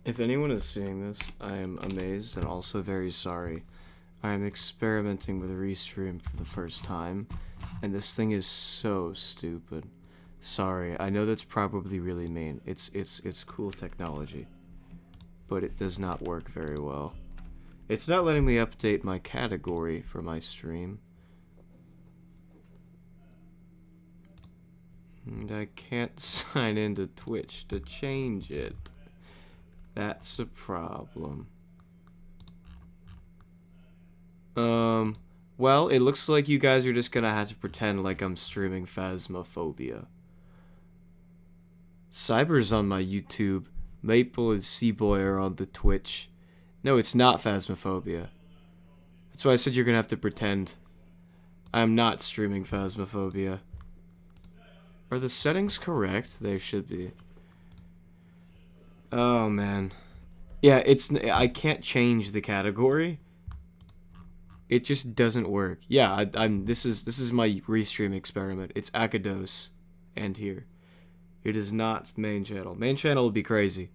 If anyone is seeing this, I am amazed and also very sorry. I am experimenting with a restream for the first time, and this thing is so stupid. Sorry, I know that's probably really mean. It's cool technology, but it does not work very well. It's not letting me update my category for my stream. And I can't sign into Twitch to change it. That's a problem. Well, it looks like you guys are just gonna have to pretend like I'm streaming Phasmophobia. Cyber's on my YouTube. Maple and Seaboy are on the Twitch. No, it's not Phasmophobia. That's why I said you're gonna have to pretend. I'm not streaming Phasmophobia. Are the settings correct? They should be. Oh, man. Yeah, I can't change the category. It just doesn't work. Yeah, this is my restream experiment. It's Akados and here. It is not main channel. Main channel would be crazy.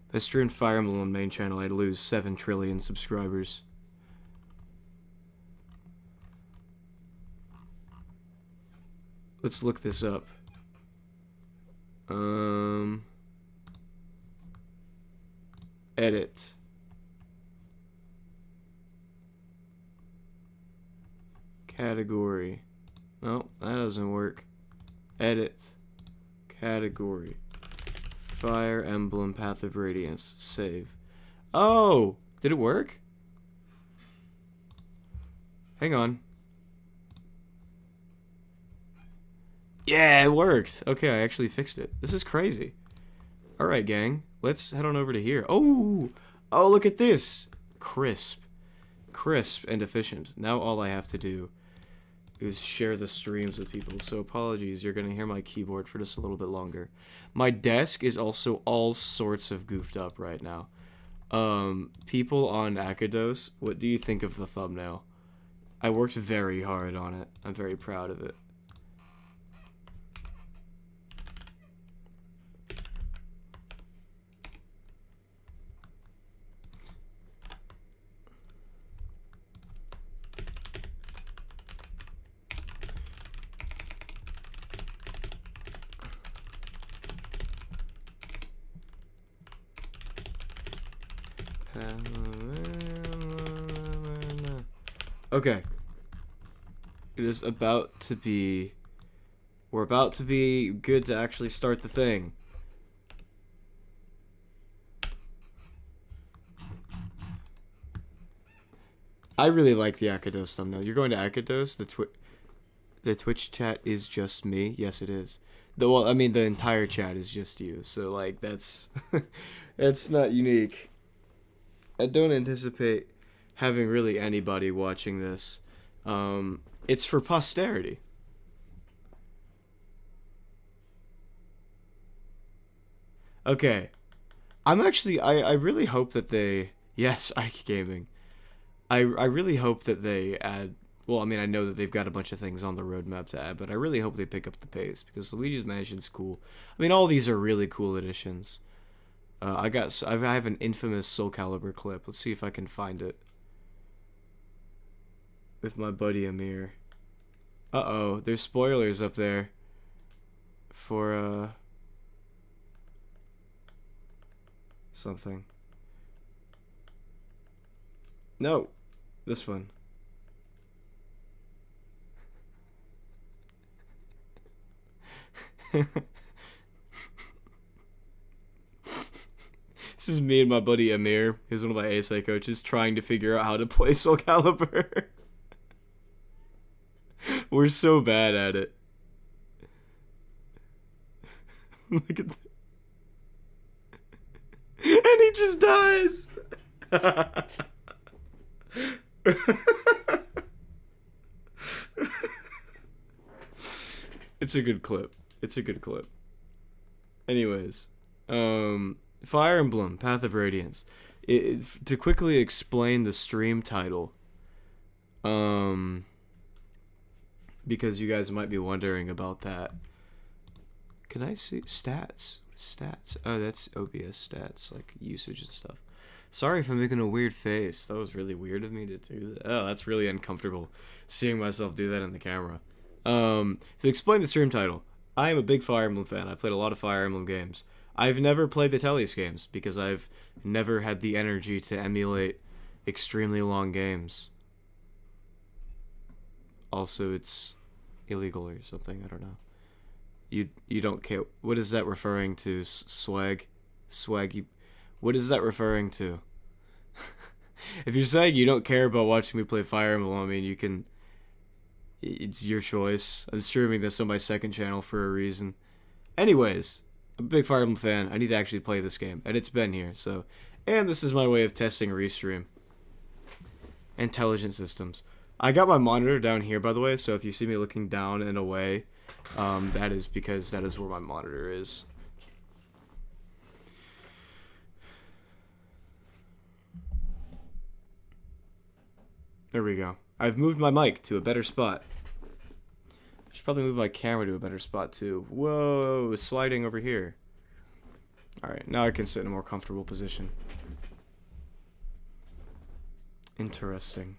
If I streamed Fire Emblem on main channel, I'd lose 7 trillion subscribers. Let's look this up. Edit. Category. No, that doesn't work. Edit. Category. Fire Emblem Path of Radiance. Save. Oh! Did it work? Hang on. Yeah, it worked. Okay, I actually fixed it. This is crazy. Alright, gang. Let's head on over to here. Oh! Oh, look at this! Crisp. Crisp and efficient. Now all I have to do is share the streams with people. So apologies, you're going to hear my keyboard for just a little bit longer. My desk is also all sorts of goofed up right now. People on Akados, what do you think of the thumbnail? I worked very hard on it. I'm very proud of it. Okay. It is about to be... We're about to be good to actually start the thing. I really like the Akados thumbnail. You're going to Akados? The Twitch chat is just me? Yes, it is. Well, I mean, the entire chat is just you. So, like, that's... It's not unique. I don't anticipate having really anybody watching this. It's for posterity. Okay. I'm actually, I really hope that they, yes, Ike Gaming. I really hope that they add, well, I mean, I know that they've got a bunch of things on the roadmap to add, but I really hope they pick up the pace, because Luigi's Mansion's cool. I mean, all these are really cool additions. I have an infamous Soul Calibur clip. Let's see if I can find it. With my buddy Amir. Uh-oh, there's spoilers up there. For, something. No, this one. This is me and my buddy Amir, who's one of my ASI coaches, trying to figure out how to play Soul Calibur. We're so bad at it. Look at that. And he just dies. It's a good clip. It's a good clip. Anyways, Fire Emblem, Path of Radiance. To quickly explain the stream title, because you guys might be wondering about that. Can I see stats? What Stats. Oh, that's OBS stats, like usage and stuff. Sorry if I'm making a weird face. That was really weird of me to do that. Oh, that's really uncomfortable, seeing myself do that in the camera. To explain the stream title, I am a big Fire Emblem fan. I've played a lot of Fire Emblem games. I've never played the Tellius games because I've never had the energy to emulate extremely long games. Also, it's illegal or something. I don't know. You don't care. What is that referring to? Swag? Swag? What is that referring to? If you're saying you don't care about watching me play Fire Emblem, I mean, you can... It's your choice. I'm streaming this on my second channel for a reason. Anyways, I'm a big Fire Emblem fan. I need to actually play this game, and it's been here, so... And this is my way of testing Restream. Intelligent systems. I got my monitor down here, by the way, so if you see me looking down and away, that is because that is where my monitor is. There we go. I've moved my mic to a better spot. I should probably move my camera to a better spot, too. Whoa, it's sliding over here. Alright, now I can sit in a more comfortable position. Interesting.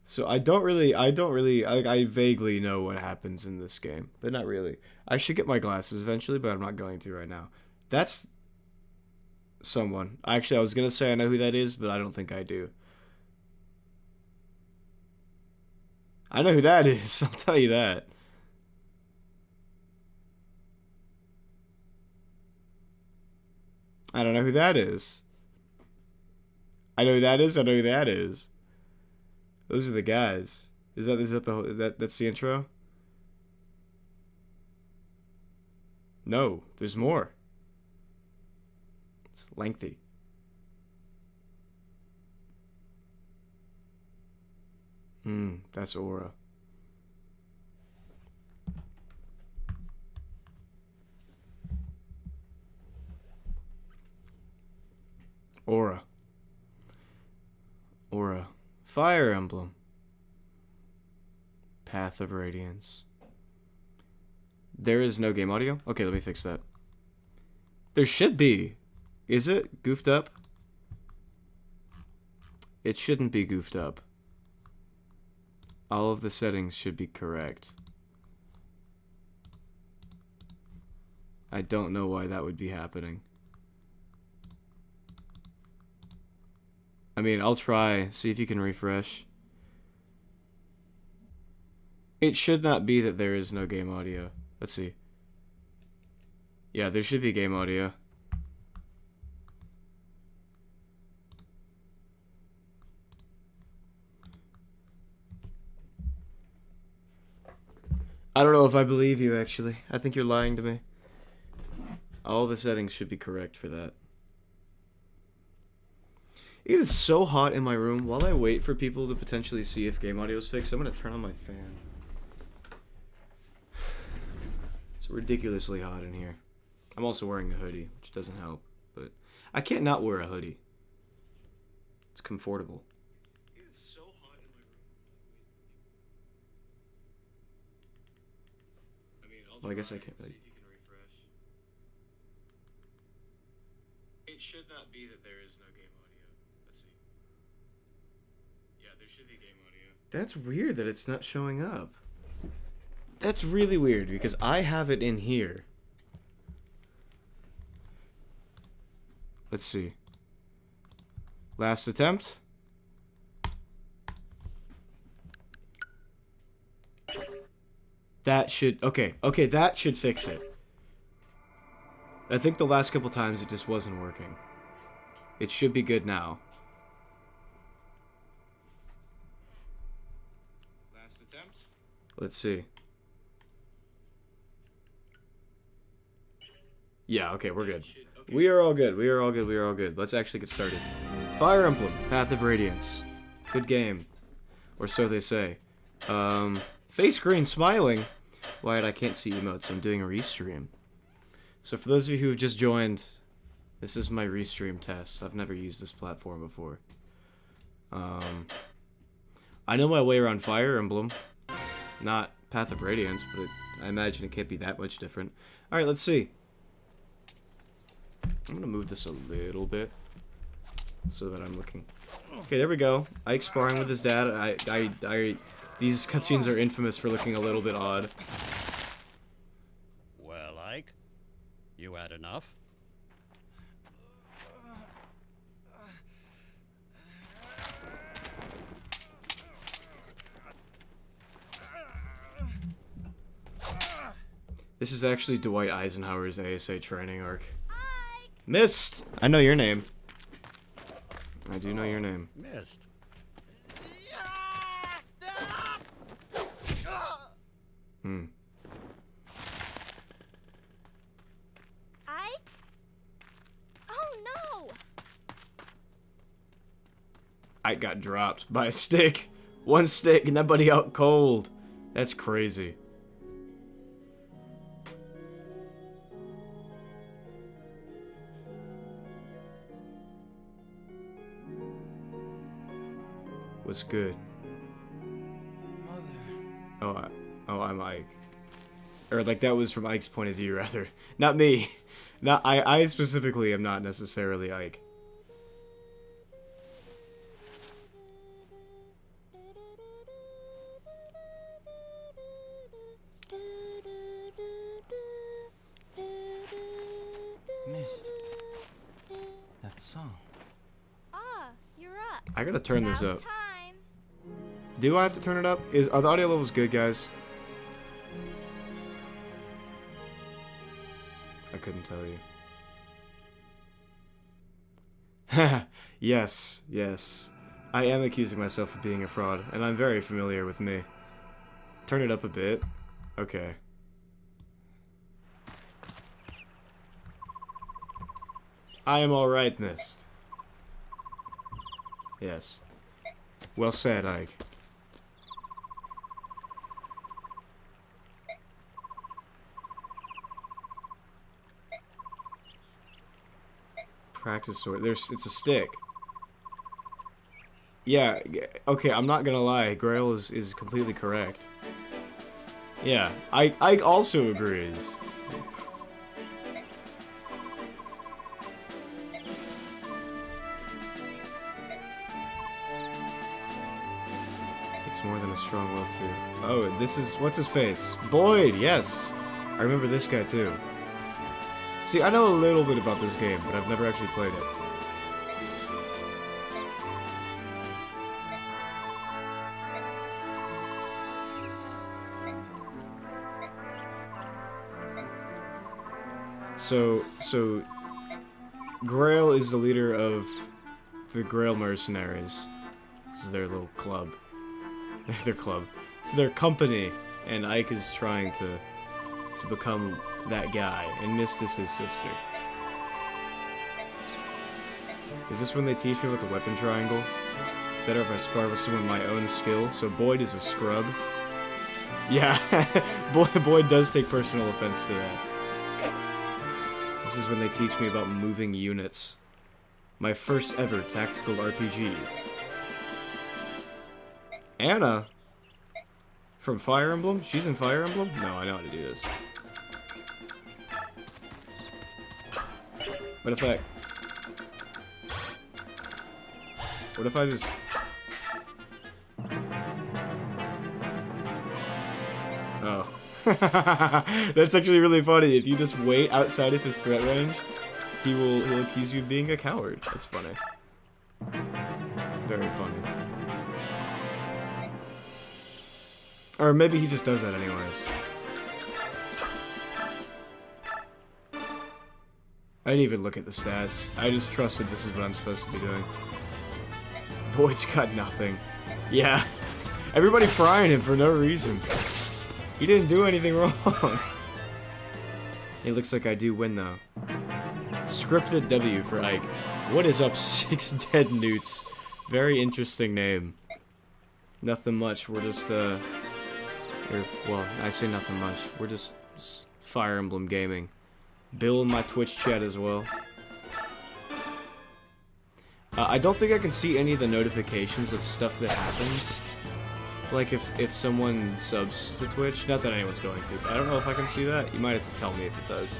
So I vaguely know what happens in this game, but not really. I should get my glasses eventually, but I'm not going to right now. That's someone. Actually, I was going to say I know who that is, but I don't think I do. I know who that is, I'll tell you that. I don't know who that is. I know who that is, I know who that is. Those are the guys. Is that that's the intro? No, there's more. It's lengthy. That's Aura. Aura. Aura. Fire Emblem. Path of Radiance. There is no game audio? Okay, let me fix that. There should be. Is it goofed up? It shouldn't be goofed up. All of the settings should be correct. I don't know why that would be happening. I mean, I'll try. See if you can refresh. It should not be that there is no game audio. Let's see. Yeah, there should be game audio. I don't know if I believe you, actually. I think you're lying to me. All the settings should be correct for that. It is so hot in my room. While I wait for people to potentially see if game audio is fixed, I'm going to turn on my fan. It's ridiculously hot in here. I'm also wearing a hoodie, which doesn't help. But I can't not wear a hoodie. It's comfortable. It is so hot in my room. Well, I guess I can't. See if you can refresh. It should not be that there is no game audio. Let's see. Yeah, there should be game audio. That's weird that it's not showing up. That's really weird because I have it in here. Let's see. Last attempt. That should... Okay, that should fix it. I think the last couple times it just wasn't working. It should be good now. Last attempt? Let's see. Yeah, okay, we're good. We are all good. We are all good. We are all good. Let's actually get started. Fire Emblem, Path of Radiance. Good game. Or so they say. Face green smiling. Wyatt, I can't see emotes. I'm doing a restream. So for those of you who have just joined, this is my restream test. I've never used this platform before. I know my way around Fire Emblem. Not Path of Radiance, but I imagine it can't be that much different. Alright, let's see. I'm gonna move this a little bit so that I'm looking. Okay, there we go. Ike sparring with his dad. These cutscenes are infamous for looking a little bit odd. Well, Ike, you had enough? This is actually Dwight Eisenhower's ASA training arc. Mist! I know your name. I do know your name. Missed. Hmm. Ike? Oh no! Ike got dropped by a stick. One stick and that buddy out cold. That's crazy. What's good? Mother. Oh, I'm Ike. Or like that was from Ike's point of view, rather. Not me. Not I specifically am not necessarily Ike. Missed. That song. Ah, you're up. I gotta turn this About up. time. Do I have to turn it up? Are the audio levels good, guys? I couldn't tell you. Yes, yes. I am accusing myself of being a fraud, and I'm very familiar with me. Turn it up a bit. Okay. I am alright, Mist. Yes. Well said, Ike. Practice sword. It's a stick. Yeah, okay, I'm not gonna lie. Grail is completely correct. Yeah, Ike also agrees. Takes more than a strong will to. Oh, this is what's his face? Boyd. Yes, I remember this guy too. See, I know a little bit about this game, but I've never actually played it. So, Grail is the leader of the Grail Mercenaries. This is their little club. Their club. It's their company, and Ike is trying to become that guy, and Mist is his sister. Is this when they teach me about the weapon triangle? Better if I spar with someone my own skill, so Boyd is a scrub. Yeah, Boyd does take personal offense to that. This is when they teach me about moving units. My first ever tactical RPG. Anna? From Fire Emblem? She's in Fire Emblem? No, I know how to do this. What if I just... Oh. That's actually really funny. If you just wait outside of his threat range, he'll accuse you of being a coward. That's funny. Very funny. Or maybe he just does that anyways. I didn't even look at the stats. I just trusted this is what I'm supposed to be doing. Boyd's got nothing. Yeah. Everybody frying him for no reason. He didn't do anything wrong. It looks like I do win, though. Scripted W for Ike. What is up, 6 dead newts? Very interesting name. Nothing much. We're just, well, I say nothing much. We're just Fire Emblem gaming. Bill in my Twitch chat as well. I don't think I can see any of the notifications of stuff that happens. Like if someone subs to Twitch, not that anyone's going to, but I don't know if I can see that. You might have to tell me if it does.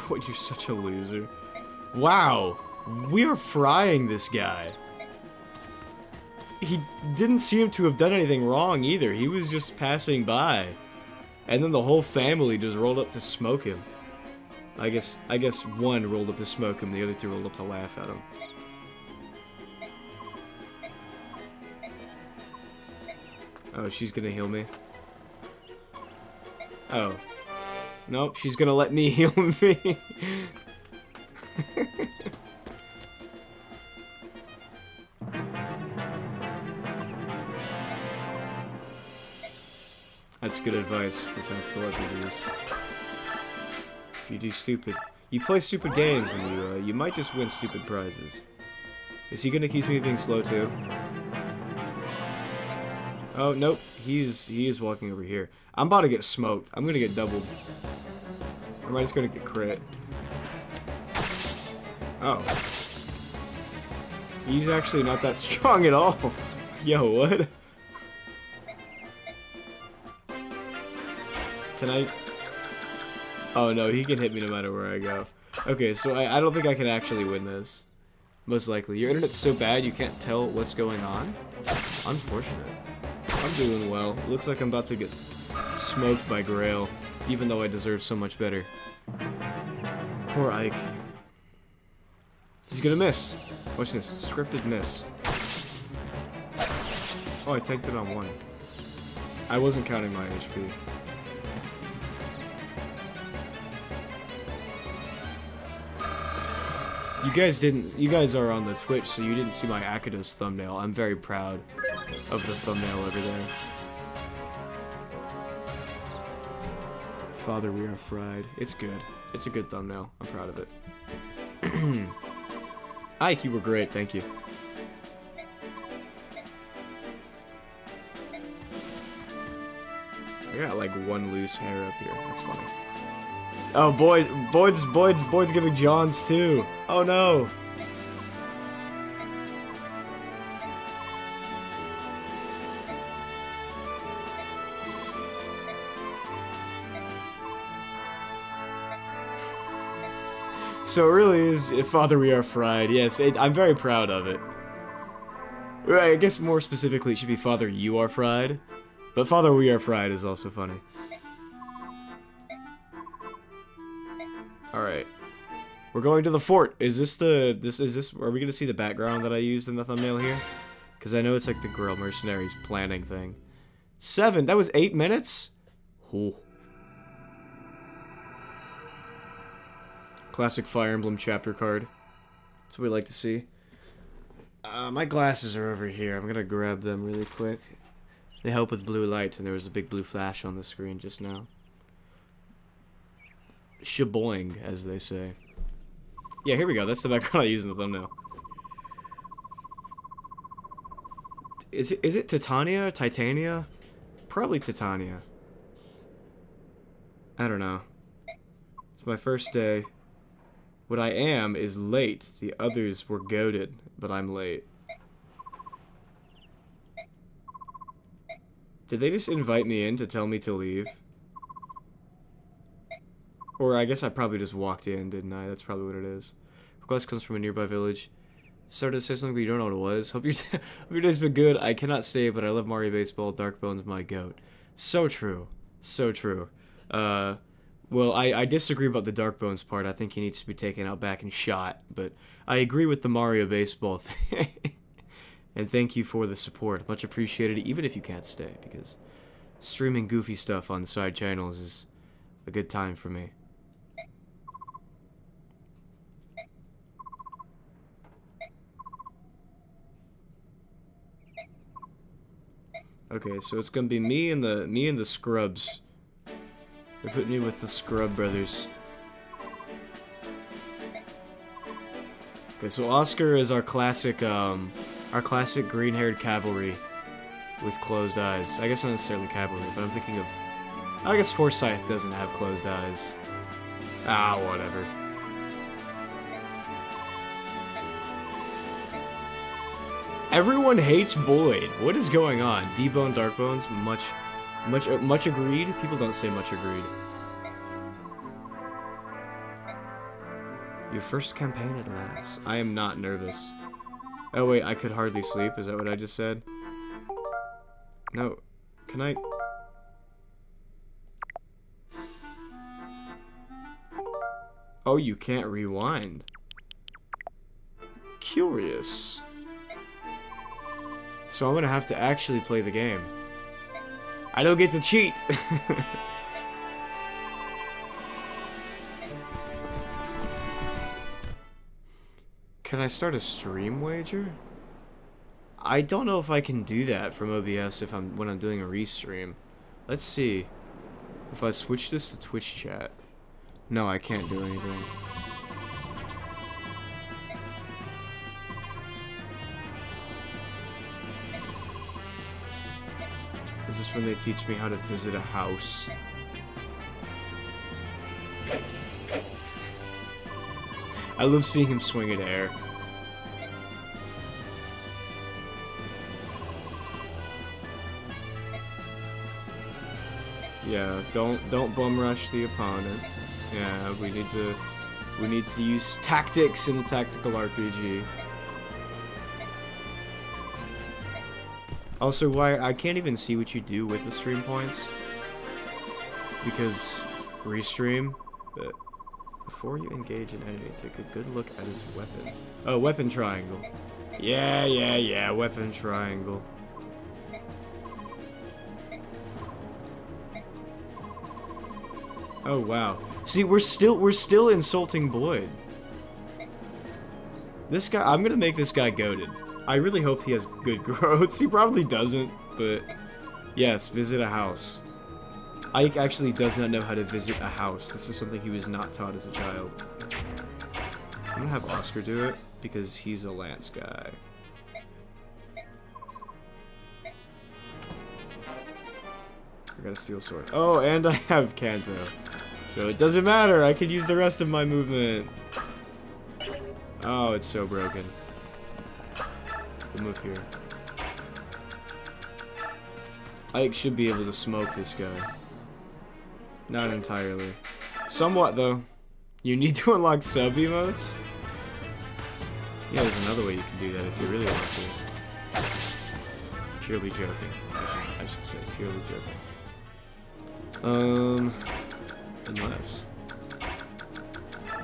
What, you're such a loser. Wow, we are frying this guy. He didn't seem to have done anything wrong either. He was just passing by. And then the whole family just rolled up to smoke him. I guess one rolled up to smoke him, the other two rolled up to laugh at him. Oh, she's gonna heal me. Oh. Nope, she's gonna let me heal me. That's good advice for tactical RPGs. If you do you play stupid games and you might just win stupid prizes. Is he gonna keep me being slow too? Oh nope, he is walking over here. I'm about to get smoked. I'm gonna get doubled. Or am I just gonna get crit? Oh. He's actually not that strong at all. Yo, what? Can I? Oh no, he can hit me no matter where I go. Okay, so I don't think I can actually win this. Most likely. Your internet's so bad you can't tell what's going on? Unfortunate. I'm doing well. Looks like I'm about to get smoked by Grail, even though I deserve so much better. Poor Ike. He's gonna miss. Watch this. Scripted miss. Oh, I tanked it on one. I wasn't counting my HP. You guys are on the Twitch, so you didn't see my Akados thumbnail. I'm very proud of the thumbnail over there. Father, we are fried. It's good. It's a good thumbnail. I'm proud of it. Ike, you were great. Thank you. I got like one loose hair up here. That's funny. Oh, Boyd's giving Johns too. Oh no. So it really is, Father, we are fried. Yes, I'm very proud of it. Right, I guess more specifically it should be Father, you are fried. But Father, we are fried is also funny. Alright. We're going to the fort. Is this are we gonna see the background that I used in the thumbnail here? Because I know it's like the Grill Mercenaries planning thing. 7, that was 8 minutes? Ooh. Classic Fire Emblem chapter card. That's what we like to see. My glasses are over here. I'm gonna grab them really quick. They help with blue light, and there was a big blue flash on the screen just now. Shaboing, as they say. Yeah, here we go. That's the background I use in the thumbnail. Is it Titania? Titania? Probably Titania. I don't know. It's my first day. What I am is late. The others were goated, but I'm late. Did they just invite me in to tell me to leave? Or I guess I probably just walked in, didn't I? That's probably what it is. Request comes from a nearby village. Started to say something, but you don't know what it was. Hope your day's been good. I cannot stay, but I love Mario Baseball. Dark Bones, my goat. So true. So true. Well, I disagree about the Dark Bones part. I think he needs to be taken out back and shot. But I agree with the Mario Baseball thing. And thank you for the support. Much appreciated, even if you can't stay. Because streaming goofy stuff on the side channels is a good time for me. Okay, so it's gonna be me and the scrubs. They're putting me with the Scrub Brothers. Okay, so Oscar is our classic green-haired cavalry with closed eyes. I guess not necessarily cavalry, but I'm thinking of... I guess Forsyth doesn't have closed eyes. Ah, whatever. Everyone hates Boyd. What is going on? D-Bone, Dark Bones, much agreed? People don't say much agreed. Your first campaign at last. I am not nervous. Oh wait, I could hardly sleep. Is that what I just said? No. Can I... Oh, you can't rewind. Curious. So I'm gonna have to actually play the game. I don't get to cheat! Can I start a stream wager? I don't know if I can do that from OBS when I'm doing a restream. Let's see. If I switch this to Twitch chat. No, I can't do anything. Is this when they teach me how to visit a house? I love seeing him swing in air. Yeah, don't bum rush the opponent. Yeah, we need to use tactics in the tactical RPG. Also, why I can't even see what you do with the stream points because restream. But before you engage an enemy, take a good look at his weapon. Oh, weapon triangle. Yeah, weapon triangle. Oh wow. See, we're still insulting Boyd. This guy, I'm gonna make this guy goated. I really hope he has good growths. He probably doesn't, but yes, visit a house. Ike actually does not know how to visit a house. This is something he was not taught as a child. I'm gonna have Oscar do it because he's a lance guy. I got a steel sword. Oh, and I have Kanto. So it doesn't matter. I could use the rest of my movement. Oh, it's so broken. We'll move here. Ike should be able to smoke this guy. Not entirely. Somewhat, though. You need to unlock sub-emotes? Yeah, there's another way you can do that if you really want to. Purely joking. I should say purely joking. Unless...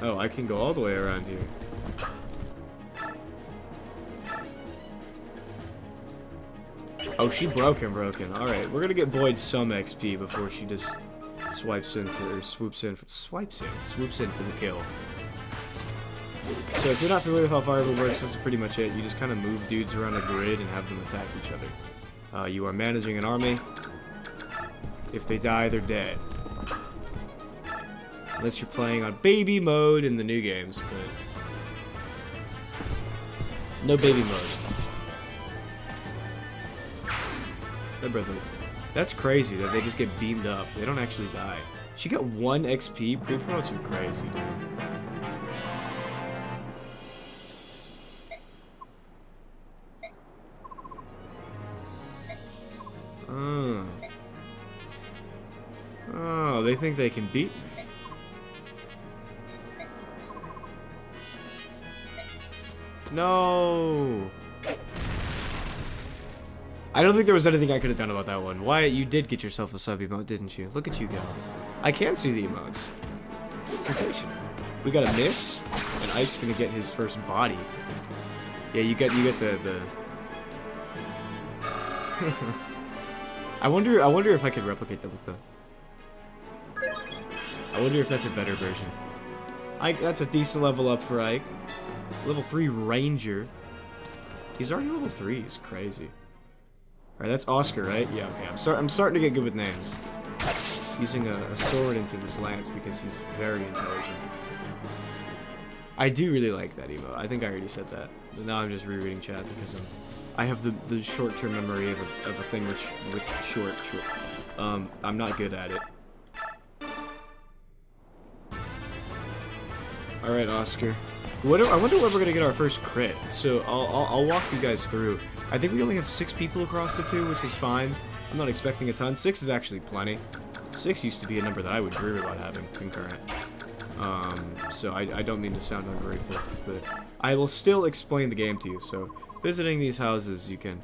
Oh, I can go all the way around here. Oh, she broke him. Alright, we're gonna get Boyd some XP before she just swoops in for the kill. So if you're not familiar with how Fireball works, this is pretty much it. You just kind of move dudes around a grid and have them attack each other. You are managing an army. If they die, they're dead. Unless you're playing on baby mode in the new games, but... No baby mode. Hey, brother. That's crazy that they just get beamed up. They don't actually die. She got 1 XP? Pre-promotes are crazy, dude. Oh, they think they can beat me. No! I don't think there was anything I could have done about that one. Wyatt, you did get yourself a sub-emote, didn't you? Look at you go. I can see the emotes. Sensational. We got a miss, and Ike's gonna get his first body. Yeah, you get the... I wonder if I could replicate that with the... I wonder if that's a better version. Ike, that's a decent level up for Ike. Level 3 Ranger. He's already level 3. He's crazy. Alright, that's Oscar, right? Yeah, okay. I'm starting to get good with names. Using a sword into this lance because he's very intelligent. I do really like that emote. I think I already said that. But now I'm just rereading chat because I have the short-term memory of a thing with short. I'm not good at it. Alright, Oscar. I wonder when we're gonna get our first crit. So I'll walk you guys through. I think we only have 6 people across the 2, which is fine. I'm not expecting a ton. 6 is actually plenty. 6 used to be a number that I would dream about having concurrent. So I don't mean to sound ungrateful, but I will still explain the game to you. So visiting these houses, you can.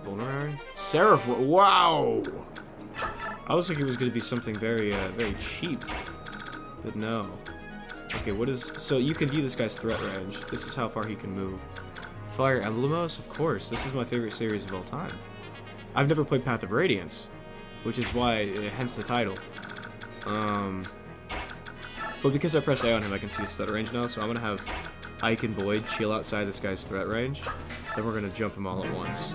Vulnerary? Seraph, wow! I was thinking it was going to be something very, very cheap, but no. Okay, what is... So you can view this guy's threat range. This is how far he can move. Fire Emblemos? Of course. This is my favorite series of all time. I've never played Path of Radiance, which is why, hence the title. But because I pressed A on him, I can see his threat range now, so I'm going to have Ike and Boyd chill outside this guy's threat range. Then we're going to jump him all at once.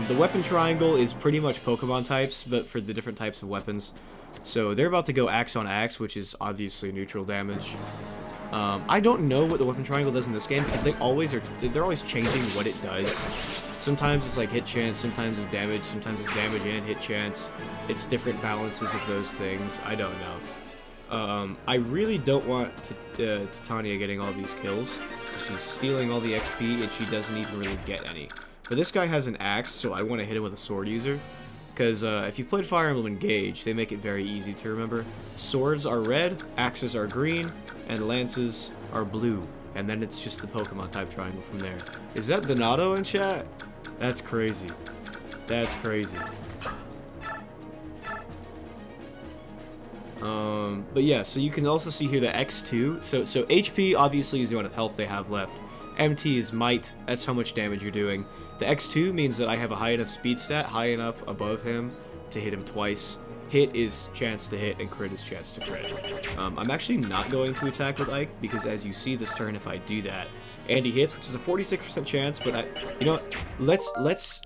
The weapon triangle is pretty much Pokemon types, but for the different types of weapons. So they're about to go axe on axe, which is obviously neutral damage. I don't know what the weapon triangle does in this game because they're always changing what it does. Sometimes it's like hit chance, sometimes it's damage and hit chance. It's different balances of those things. I don't know. I really don't want Titania getting all these kills. She's stealing all the XP and she doesn't even really get any. But this guy has an axe, so I want to hit him with a sword user. Because if you've played Fire Emblem Engage, they make it very easy to remember. Swords are red, axes are green, and lances are blue. And then it's just the Pokemon type triangle from there. Is that Donato in chat? That's crazy. That's crazy. But yeah, so you can also see here the X2. So HP obviously is the amount of health they have left. MT is might, that's how much damage you're doing. The X2 means that I have a high enough speed stat, high enough above him to hit him twice. Hit is chance to hit, and crit is chance to crit. I'm actually not going to attack with Ike, because as you see this turn, if I do that, and he hits, which is a 46% chance, but you know what, let's...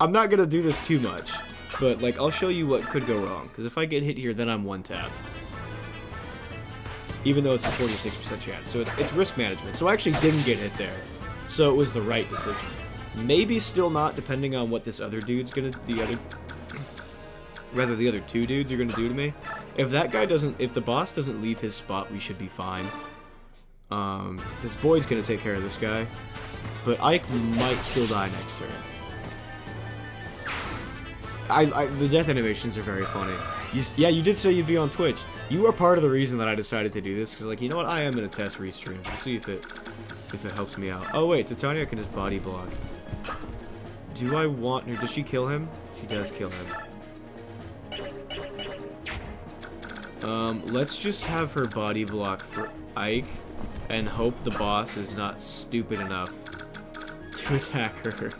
I'm not gonna do this too much, but like, I'll show you what could go wrong, because if I get hit here, then I'm one tap. Even though it's a 46% chance, so it's risk management. So I actually didn't get hit there, so it was the right decision. Maybe still not, depending on what this other dude's gonna, the other two dudes are gonna do to me. If that guy doesn't, if the boss doesn't leave his spot, we should be fine. This Boyd's gonna take care of this guy, but Ike might still die next turn. The death animations are very funny. Yeah, you did say you'd be on Twitch. You are part of the reason that I decided to do this, because like, you know what, I am gonna test restream. We'll see if it helps me out. Oh wait, Titania can just body block. Do I want her? Does she kill him? She does kill him. Let's just have her body block for Ike, and hope the boss is not stupid enough to attack her.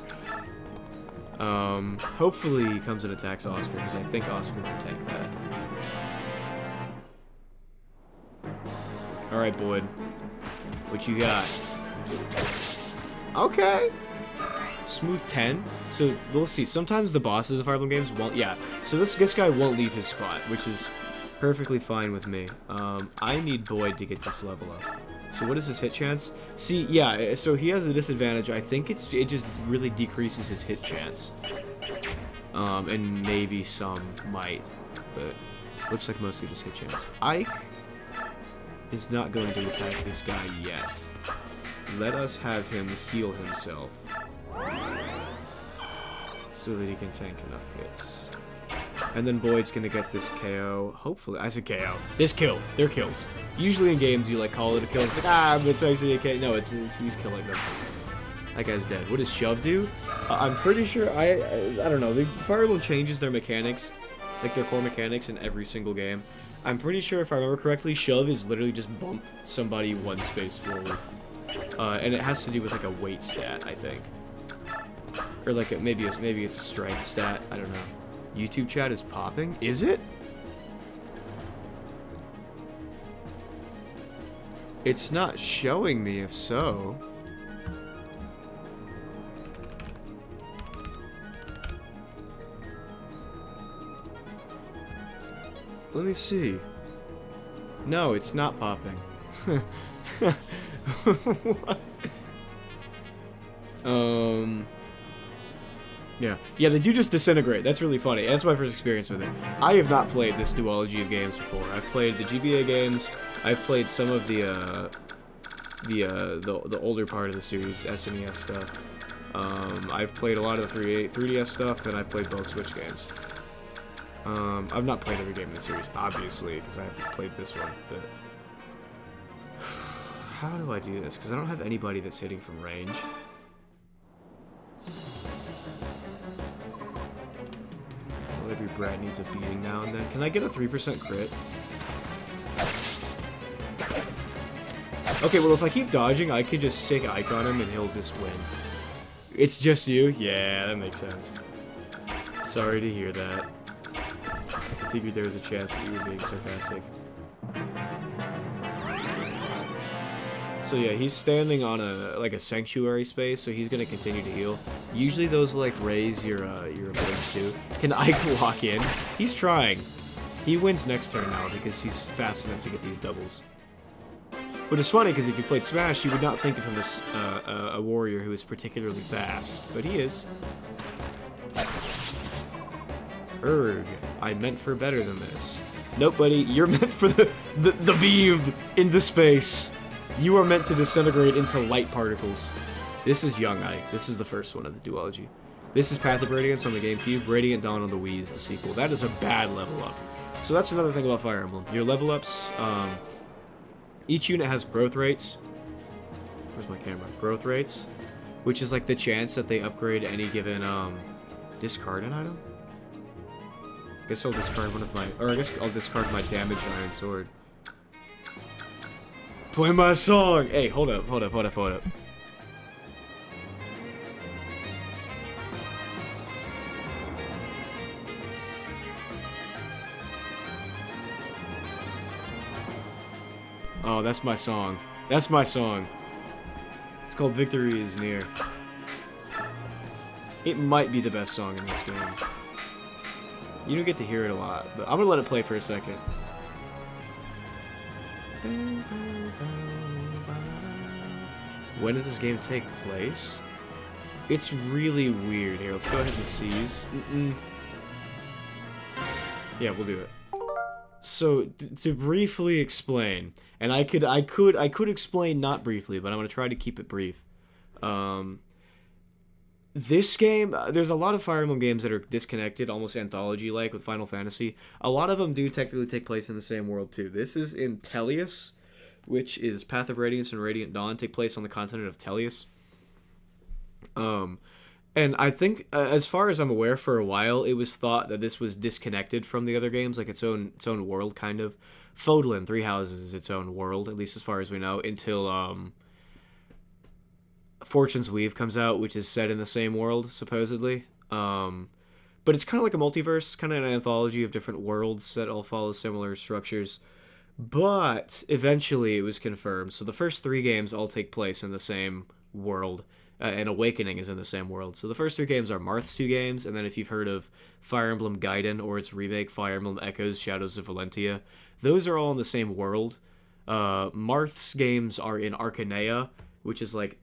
Hopefully he comes and attacks Oscar, because I think Oscar can tank that. Alright, Boyd. What you got? Okay. Smooth 10. So, we'll see. Sometimes the bosses of Fire Emblem games won't... Yeah. So this guy won't leave his spot, which is perfectly fine with me. I need Boyd to get this level up. So what is his hit chance? See, yeah, so he has a disadvantage. I think it just really decreases his hit chance. And maybe some might, but looks like mostly just hit chance. Ike is not going to attack this guy yet. Let us have him heal himself so that he can tank enough hits. And then Boyd's gonna get this KO. Hopefully, I said KO. This kill. They're kills. Usually in games you like call it a kill. It's like, but it's actually a KO. No, he's killing them. That guy's dead. What does Shove do? I'm pretty sure I don't know. Fire Emblem changes their mechanics, like their core mechanics in every single game. I'm pretty sure if I remember correctly, Shove is literally just bump somebody one space forward, and it has to do with like a weight stat, I think, or like maybe it's a strength stat. I don't know. YouTube chat is popping? Is it? It's not showing me if so. Let me see. No, it's not popping. What? Yeah, they do just disintegrate. That's really funny. That's my first experience with it. I have not played this duology of games before. I've played the GBA games. I've played some of the older part of the series, SNES stuff. I've played a lot of the 3DS stuff, and I've played both Switch games. I've not played every game in the series, obviously, because I haven't played this one, but... How do I do this? Because I don't have anybody that's hitting from range. Well, every brat needs a beating now and then. Can I get a 3% crit? Okay, well, if I keep dodging, I can just stick Ike on him and he'll just win. It's just you? Yeah, that makes sense. Sorry to hear that. I figured there was a chance that you were being sarcastic. So yeah, he's standing on a sanctuary space, so he's gonna continue to heal. Usually those like raise your abilities too. Can Ike walk in? He's trying. He wins next turn now because he's fast enough to get these doubles. Which is funny because if you played Smash, you would not think of him as a warrior who is particularly fast, but he is. Erg, I meant for better than this. Nope, buddy, you're meant for the beam into space. You are meant to disintegrate into light particles. This is Young Ike. This is the first one of the duology. This is Path of Radiance on the GameCube. Radiant Dawn on the Wii is the sequel. That is a bad level up. So that's another thing about Fire Emblem. Your level ups, each unit has growth rates. Where's my camera? Growth rates, which is like the chance that they upgrade any given, discard an item? I guess I'll discard one of my, or I guess I'll discard my damaged iron sword. Play my song! Hey, hold up. Oh, that's my song. That's my song. It's called Victory is Near. It might be the best song in this game. You don't get to hear it a lot, but I'm gonna let it play for a second. When does this game take place? It's really weird. Here, let's go ahead and seize. Yeah, we'll do it. So, to briefly explain, and I could explain not briefly, but I'm gonna try to keep it brief. This game, there's a lot of Fire Emblem games that are disconnected, almost anthology-like with Final Fantasy. A lot of them do technically take place in the same world, too. This is in Tellius, which is Path of Radiance and Radiant Dawn, take place on the continent of Tellius. And I think, as far as I'm aware, for a while, it was thought that this was disconnected from the other games, like its own world, kind of. Fodlan, Three Houses, is its own world, at least as far as we know, until, Fortune's Weave comes out, which is set in the same world, supposedly. But it's kind of like a multiverse, kind of an anthology of different worlds that all follow similar structures. But eventually it was confirmed. So the first 3 games all take place in the same world, and Awakening is in the same world. So the first 3 games are Marth's 2 games, and then if you've heard of Fire Emblem Gaiden or its remake, Fire Emblem Echoes Shadows of Valentia, those are all in the same world. Marth's games are in Arcanea, which is like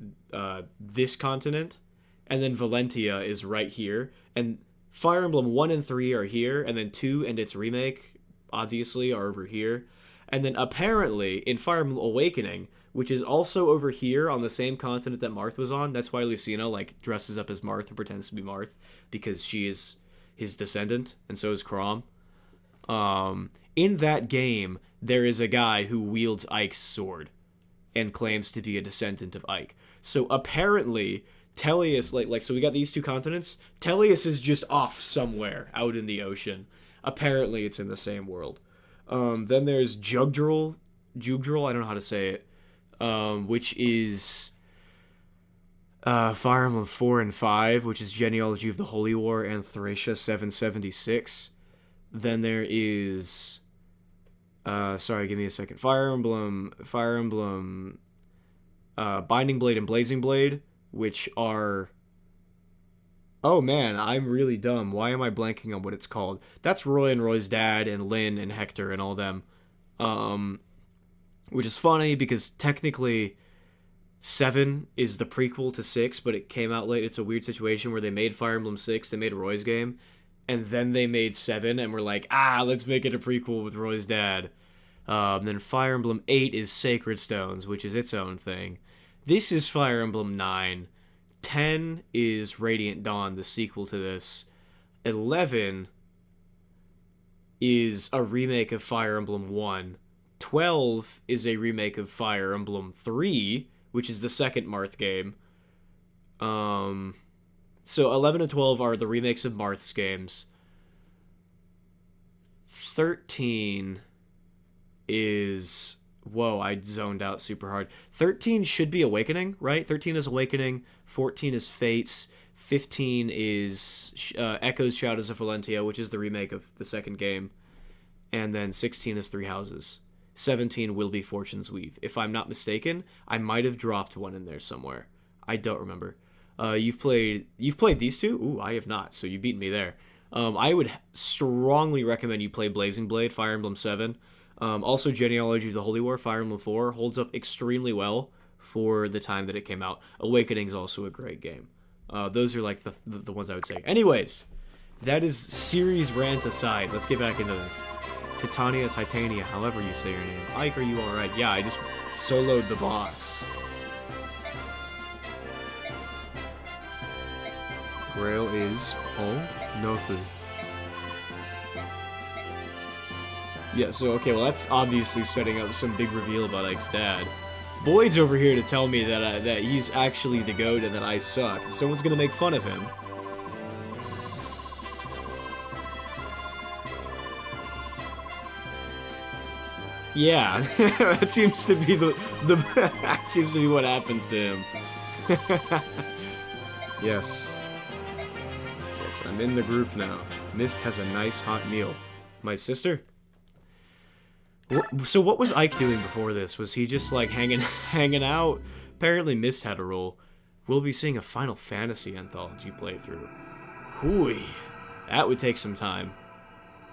this continent, and then Valentia is right here, and Fire Emblem 1 and 3 are here, and then 2 and its remake, obviously, are over here, and then apparently in Fire Emblem Awakening, which is also over here on the same continent that Marth was on, that's why Lucina like dresses up as Marth and pretends to be Marth, because she is his descendant, and so is Chrom. In that game, there is a guy who wields Ike's sword and claims to be a descendant of Ike. So apparently, Tellius, so we got these 2 continents. Tellius is just off somewhere out in the ocean. Apparently, it's in the same world. Then there's Jugdral, I don't know how to say it, which is Fire Emblem 4 and 5, which is Genealogy of the Holy War and Thracia 776. Then there is... sorry, give me a second. Fire Emblem, Binding Blade and Blazing Blade, which are... Oh man, I'm really dumb. Why am I blanking on what it's called? That's Roy and Roy's dad and Lynn and Hector and all them. Which is funny because technically 7 is the prequel to 6, but it came out late. It's a weird situation where they made Fire Emblem 6, they made Roy's game, and then they made 7 and were like, let's make it a prequel with Roy's dad. Then Fire Emblem 8 is Sacred Stones, which is its own thing. This is Fire Emblem 9. 10 is Radiant Dawn, the sequel to this. 11 is a remake of Fire Emblem 1. 12 is a remake of Fire Emblem 3, which is the second Marth game. So 11 and 12 are the remakes of Marth's games. 13 is... Whoa, I zoned out super hard. 13 should be Awakening, right? 13 is Awakening. 14 is Fates. 15 is Echoes Shadows of Valentia, which is the remake of the second game. And then 16 is Three Houses. 17 will be Fortune's Weave. If I'm not mistaken, I might have dropped one in there somewhere. I don't remember. You've played these two? Ooh, I have not, so you beat me there. I would strongly recommend you play Blazing Blade, Fire Emblem 7. Also, Genealogy of the Holy War, Fire Emblem 4, holds up extremely well for the time that it came out. Awakening is also a great game. Those are like the ones I would say. Anyways, that is series rant aside. Let's get back into this. Titania, however you say your name. Ike, are you alright? Yeah, I just soloed the boss. Grail is all nothing. Yeah, so, okay, well, that's obviously setting up some big reveal about Ike's dad. Boyd's over here to tell me that he's actually the GOAT and that I suck. Someone's gonna make fun of him. Yeah, that seems to be that seems to be what happens to him. Yes. Yes, I'm in the group now. Mist has a nice hot meal. My sister? So what was Ike doing before this? Was he just like hanging out? Apparently Mist had a role. We'll be seeing a Final Fantasy anthology playthrough. Hooey. That would take some time.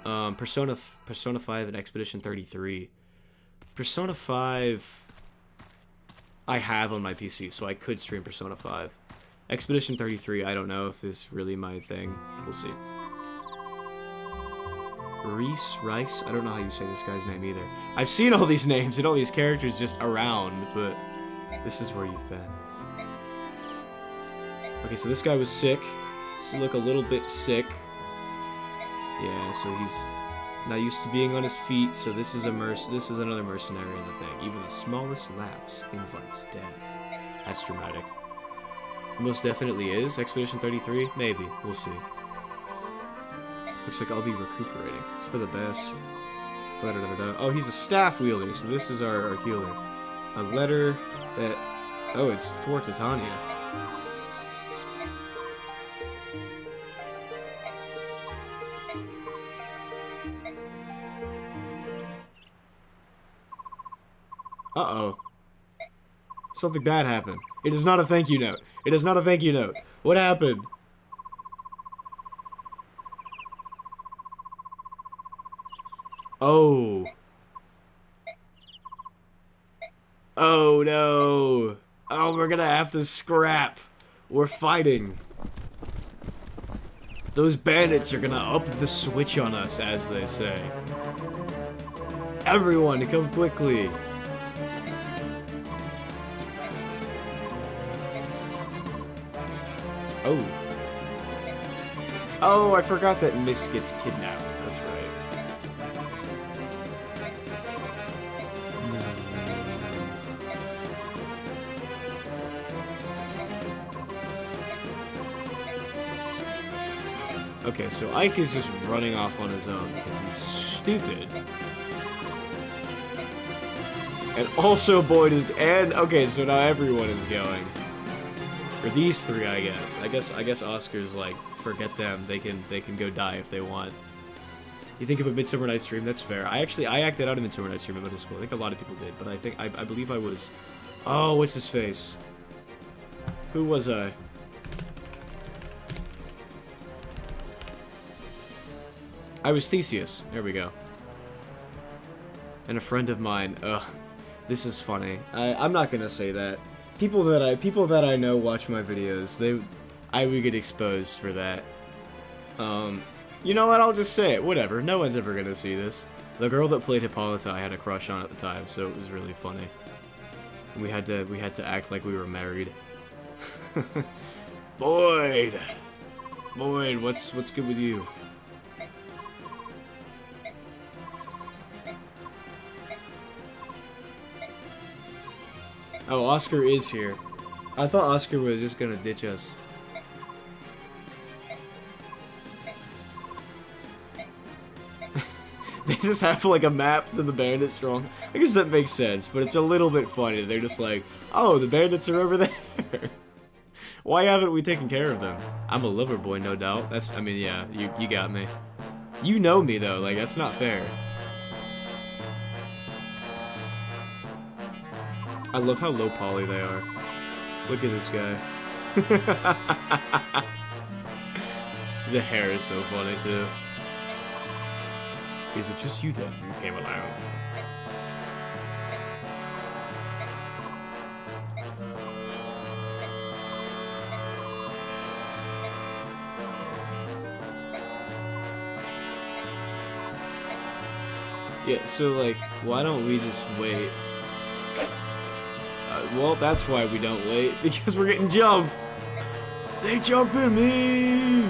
Persona 5 and Expedition 33. Persona 5 I have on my PC, so I could stream Persona 5. Expedition 33, I don't know if it's really my thing. We'll see. Rice? I don't know how you say this guy's name either. I've seen all these names and all these characters just around, but this is where you've been. Okay, so this guy was sick. Does he look a little bit sick? Yeah, so he's not used to being on his feet, so this is another mercenary in the thing. Even the smallest lapse invites death. That's dramatic. It most definitely is. Expedition 33? Maybe. We'll see. Looks like I'll be recuperating. It's for the best. Oh, he's a staff wielder, so this is our healer. A letter that... Oh, it's for Titania. Uh-oh. Something bad happened. It is not a thank you note. It is not a thank you note. What happened? Oh. Oh no. Oh, we're gonna have to scrap. We're fighting. Those bandits are gonna up the switch on us, as they say. Everyone, come quickly. Oh. Oh, I forgot that Mist gets kidnapped. That's right. Okay, so Ike is just running off on his own because he's stupid. And also Boyd is... And, okay, so now everyone is going. Or these three, I guess. I guess Oscar's like, forget them. They can go die if they want. You think of a Midsummer Night's Dream? That's fair. I acted out a Midsummer Night's Dream in middle school. I think a lot of people did, but I believe I was... Oh, what's his face? Who was I? I was Theseus. There we go. And a friend of mine. Ugh, this is funny. I'm not gonna say that. People that I know watch my videos. I would get exposed for that. You know what? I'll just say it. Whatever. No one's ever gonna see this. The girl that played Hippolyta, I had a crush on at the time, so it was really funny. And we had to act like we were married. Boyd! Boyd, what's good with you? Oh, Oscar is here. I thought Oscar was just gonna ditch us. They just have like a map to the bandit strong. I guess that makes sense, but it's a little bit funny. They're just like, oh, the bandits are over there. Why haven't we taken care of them? I'm a lover boy, no doubt. I mean, yeah, you got me. You know me, though. Like, that's not fair. I love how low poly they are. Look at this guy. The hair is so funny, too. Is it just you, then, who came along? Yeah, so, like, why don't we just wait? Well, that's why we don't wait, because we're getting jumped! They jumping me!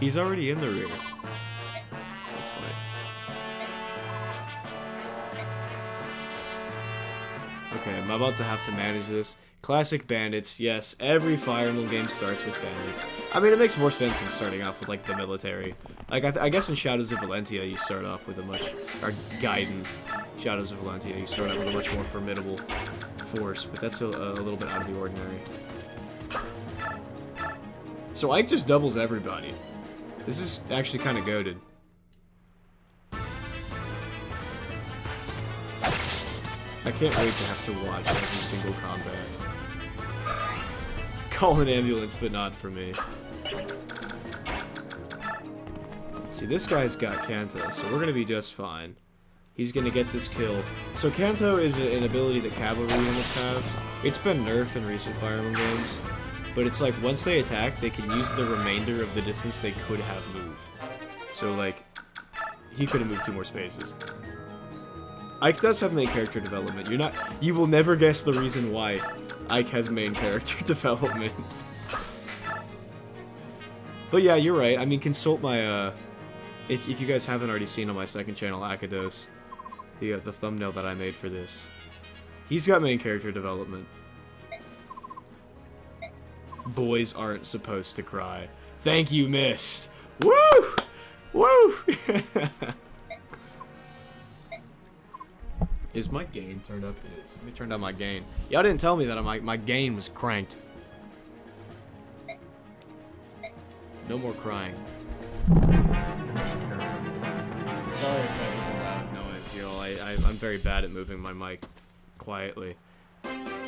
He's already in the rear. That's funny. Okay, I'm about to have to manage this. Classic bandits, yes, every Fire Emblem game starts with bandits. I mean, it makes more sense than starting off with, like, the military. Like, I guess in Shadows of Valentia, you start off with a much... Or Gaiden. Shadows of Valentia, you start off with a much more formidable force, but that's a little bit out of the ordinary. So Ike just doubles everybody. This is actually kind of goated. I can't wait to have to watch every single combat. Call an ambulance, but not for me. See, this guy's got Kanto, so we're gonna be just fine. He's gonna get this kill. So Kanto is an ability that cavalry units have. It's been nerfed in recent Fire Emblem games, but it's like once they attack, they can use the remainder of the distance they could have moved. So like, he could have moved 2 more spaces. Ike does have main character development. You will never guess the reason why Ike has main character development. But yeah, you're right. I mean, consult my, if you guys haven't already seen on my second channel, Akados, the thumbnail that I made for this. He's got main character development. Boys aren't supposed to cry. Thank you, Mist. Woo! Woo! Is my gain turned up? It is. Let me turn down my gain. Y'all didn't tell me that my gain was cranked. No more crying. Sorry if that was a loud noise, y'all. I'm very bad at moving my mic quietly.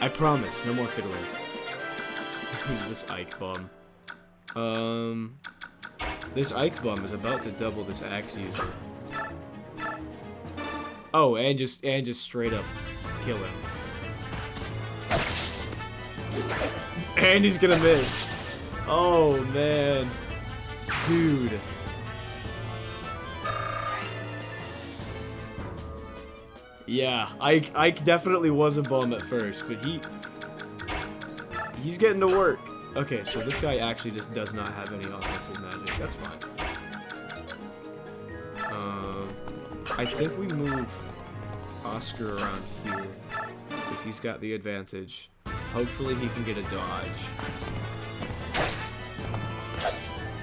I promise, no more fiddling. Who's this Ike bum? This Ike bum is about to double this axe user. Oh, and just straight up kill him. And he's gonna miss. Oh man, dude. Yeah, Ike definitely was a bum at first, but he's getting to work. Okay, so this guy actually just does not have any offensive magic. That's fine. I think we move Oscar around here because he's got the advantage. Hopefully he can get a dodge.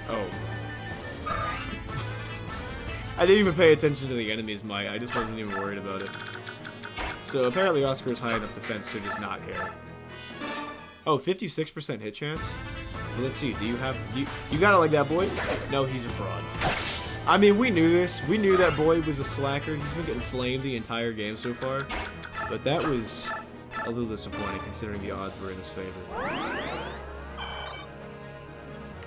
Oh. I didn't even pay attention to the enemy's might. I just wasn't even worried about it. So apparently Oscar is high enough defense to just not care. Oh, 56% hit chance? Well, let's see. Do you got it like that, boy? No, he's a fraud. I mean, we knew this. We knew that boy was a slacker. He's been getting flamed the entire game so far. But that was a little disappointing considering the odds were in his favor.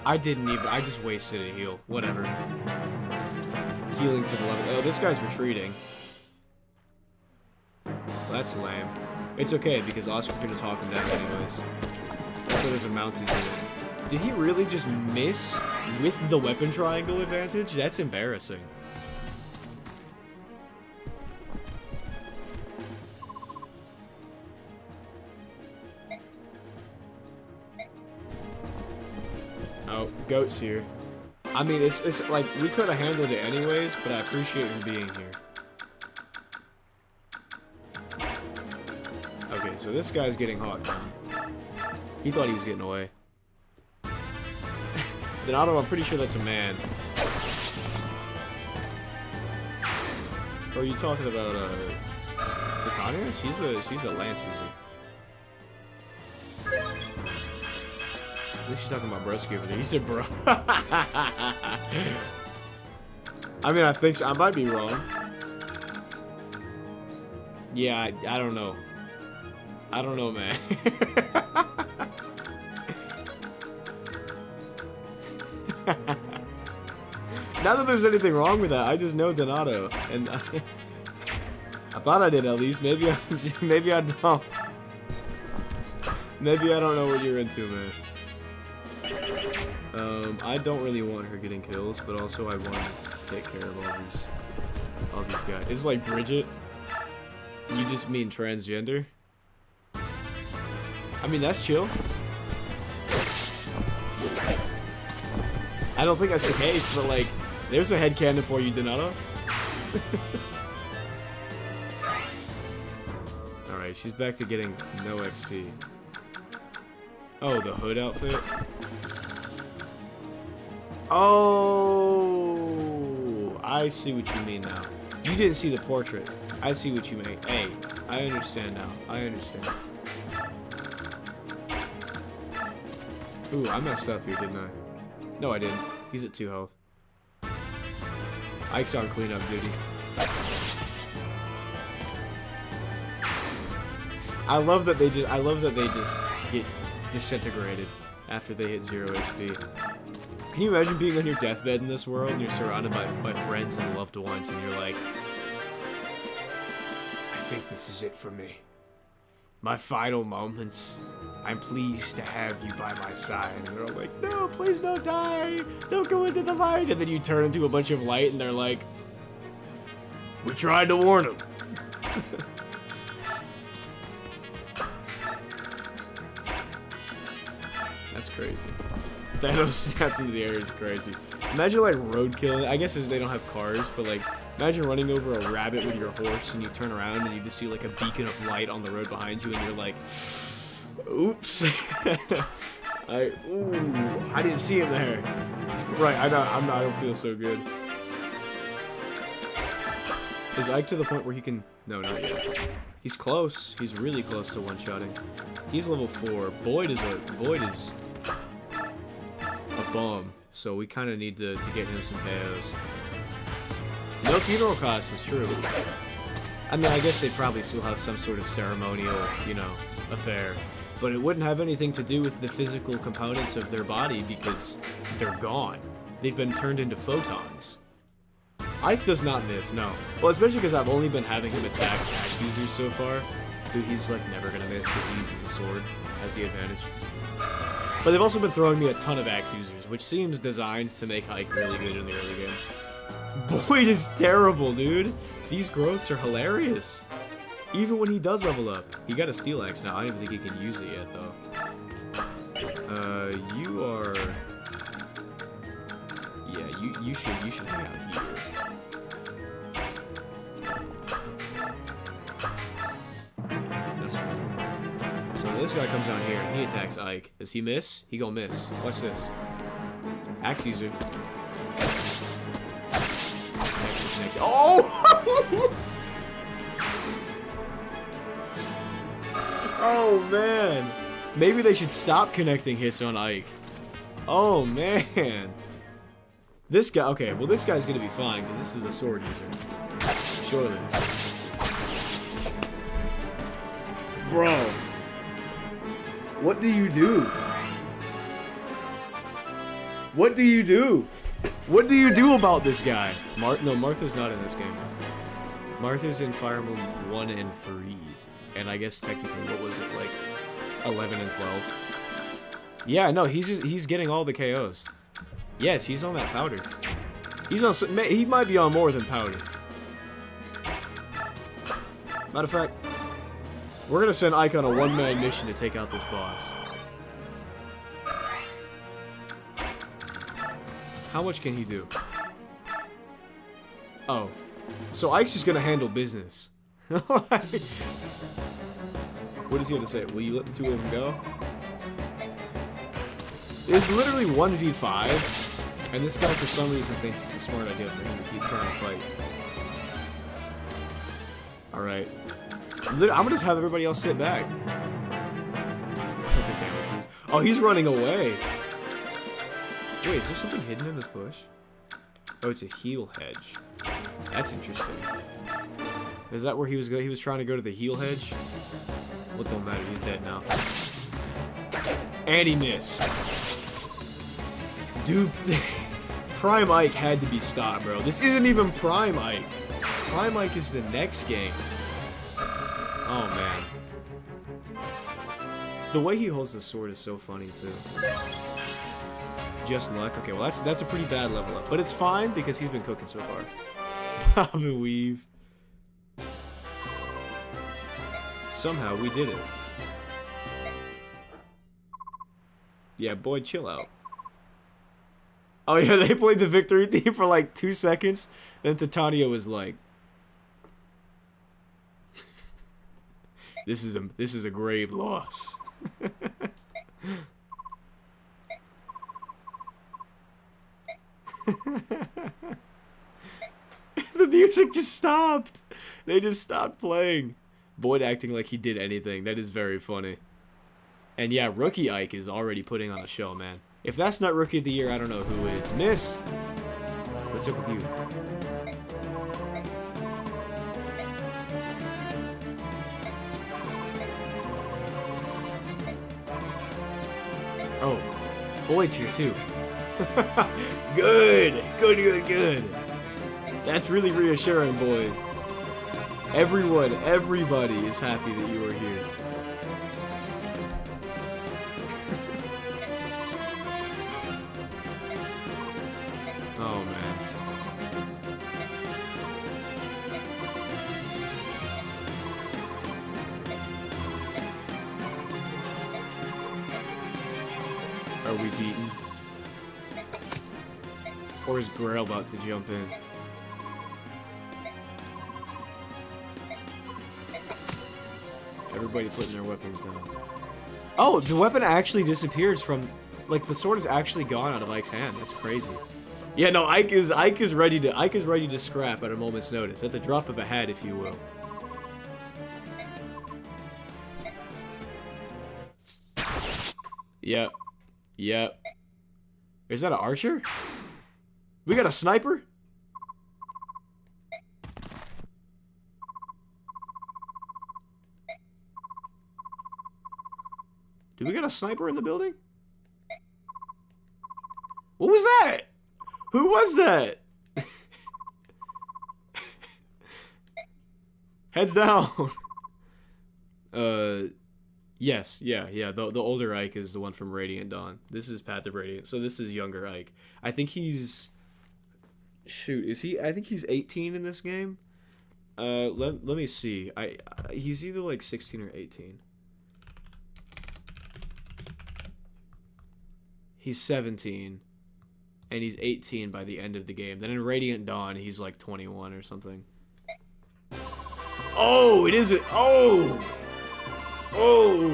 I just wasted a heal. Whatever. Healing for the level. Oh, this guy's retreating. Well, that's lame. It's okay, because Oscar can just hawk him down anyways. That's what there's a mountain to it. Did he really just miss with the weapon triangle advantage? That's embarrassing. Oh, Goat's here. I mean, it's like, we could have handled it anyways, but I appreciate him being here. Okay, so this guy's getting hot now. He thought he was getting away. Donato, I'm pretty sure that's a man. Or are you talking about, Titania? She's a lance user. At least she's talking about broski over there. You said bro. I mean, I think so. I might be wrong. Yeah, I don't know. I don't know, man. Not that there's anything wrong with that. I just know Donato, and I thought I did at least. Maybe I don't. Maybe I don't know what you're into, man. I don't really want her getting kills, but also I want to take care of all these guys. It's like Bridget. You just mean transgender? I mean, that's chill. I don't think that's the case, but like, there's a headcanon for you, Donato. Alright, she's back to getting no XP. Oh, the hood outfit? Oh, I see what you mean now. You didn't see the portrait. I see what you mean. Hey, I understand now. I understand. Ooh, I messed up here, didn't I? No, I didn't. He's at 2 health. Ike's on cleanup duty. I love that they just get disintegrated after they hit 0 HP. Can you imagine being on your deathbed in this world and you're surrounded by friends and loved ones and you're like, I think this is it for me. My final moments. I'm pleased to have you by my side. And they're all like, no, please don't die. Don't go into the light. And then you turn into a bunch of light and they're like, we tried to warn him. That's crazy. Thanos snapped into the air is crazy. Imagine like roadkill. I guess they don't have cars, but like imagine running over a rabbit with your horse and you turn around and you just see like a beacon of light on the road behind you and you're like, oops. I didn't see him there. Right, I don't feel so good. Is Ike to the point where he can? No, not yet. He's close. He's really close to one-shotting. He's level 4. Boyd is a bum, so we kind of need to get him some KOs. No funeral costs is true. I mean, I guess they probably still have some sort of ceremonial, you know, affair, but it wouldn't have anything to do with the physical components of their body because they're gone. They've been turned into photons. Ike does not miss, no. Well, especially because I've only been having him attack axe users so far. Dude, he's like never gonna miss because he uses a sword as the advantage. But they've also been throwing me a ton of axe users, which seems designed to make Ike really good in the early game. Boyd is terrible, dude. These growths are hilarious. Even when he does level up. He got a steel axe now. I don't even think he can use it yet, though. You are... Yeah, you should hang out here. That's right. So this guy comes down here and he attacks Ike. Does he miss? He gonna miss. Watch this. Axe user. Oh! Oh man. Maybe they should stop connecting hits on Ike. Oh man. This guy, okay, well this guy's gonna be fine because this is a sword user. Surely. Bro. What do you do? What do you do? What do you do about this guy? No, Martha's not in this game. Martha's in Fire Emblem 1 and 3. And I guess technically, what was it, like 11 and 12? Yeah, no, he's getting all the KOs. Yes, he's on that powder. He might be on more than powder. Matter of fact, we're gonna send Ike on a one-man mission to take out this boss. How much can he do? Oh. So Ike's just gonna handle business. What does he have to say? Will you let the two of them go? It's literally 1v5, and this guy for some reason thinks it's a smart idea for him to keep trying to fight. Alright. I'm gonna just have everybody else sit back. Oh, he's running away. Wait, is there something hidden in this bush? Oh, it's a heal hedge. That's interesting. Is that where he was he was trying to go to the heal hedge? Well, it don't matter. He's dead now. And he missed. Dude, Prime Ike had to be stopped, bro. This isn't even Prime Ike. Prime Ike is the next game. Oh, man. The way he holds the sword is so funny, too. Just luck. Okay, well, that's a pretty bad level up. But it's fine, because he's been cooking so far. Bob and weave. Somehow, we did it. Yeah, boy, chill out. Oh, yeah, they played the victory theme for, like, 2 seconds. Then Titania was like... This is a grave loss. The music just stopped. They just stopped playing. Boyd acting like he did anything. That is very funny. And yeah, Rookie Ike is already putting on a show, man. If that's not Rookie of the Year, I don't know who is. Miss! What's up with you? Oh, Boyd's here too. Good! Good, good, good. That's really reassuring, Boyd. Everybody is happy that you are here. Oh, man. Are we beaten? Or is Grail about to jump in? Everybody putting their weapons down. Oh, the weapon actually disappears from... Like, the sword is actually gone out of Ike's hand. That's crazy. Yeah, no, Ike is ready to scrap at a moment's notice. At the drop of a hat, if you will. Yep. Yep. Is that an archer? We got a sniper? Do we got a sniper in the building? What was that? Who was that? Heads down. Yes, yeah. The older Ike is the one from Radiant Dawn. This is Path of Radiant. So this is younger Ike. I think he's... Shoot, is he... I think he's 18 in this game. Let me see. He's either like 16 or 18. He's 17. And he's 18 by the end of the game. Then in Radiant Dawn, he's like 21 or something. Oh, it isn't. Oh! Oh!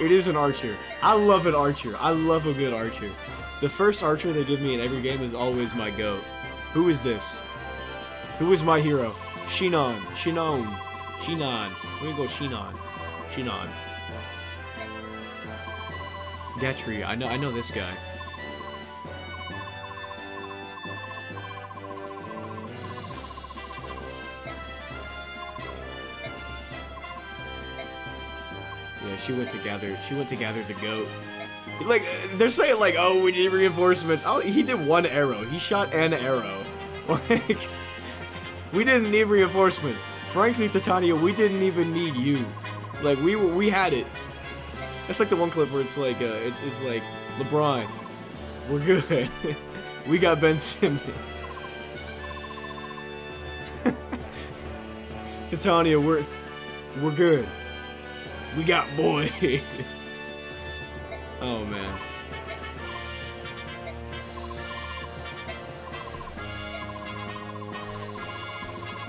It is an archer. I love an archer. I love a good archer. The first archer they give me in every game is always my goat. Who is this? Who is my hero? Shinon. Shinon. We're gonna go Shinon. Shinon. Gatry. I know this guy. Yeah, she went to gather the goat. Like, they're saying like, oh, we need reinforcements. Oh, he did one arrow. He shot an arrow. Like, we didn't need reinforcements. Frankly, Titania, we didn't even need you. Like, we had it. That's like the one clip where it's like, it's like, LeBron, we're good. We got Ben Simmons. Titania, we're good. We got Boyd. Oh, man.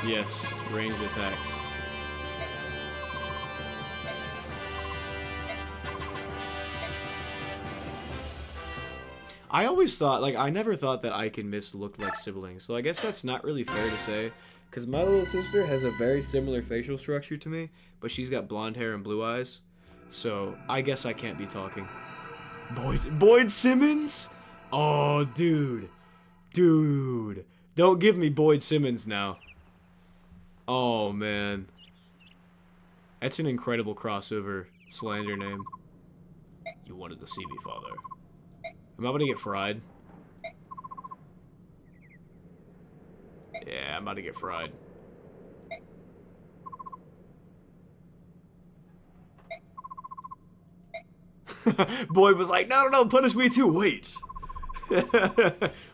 Yes, ranged attacks. I always thought, like, I never thought that Ike and Miss looked like siblings, so I guess that's not really fair to say, because my little sister has a very similar facial structure to me, but she's got blonde hair and blue eyes, so I guess I can't be talking. Boyd Simmons? Oh, dude. Dude. Don't give me Boyd Simmons now. Oh, man. That's an incredible crossover slander name. You wanted to see me, father. Am I about to get fried? Yeah, I'm about to get fried. Boyd was like, no, punish me too. Wait.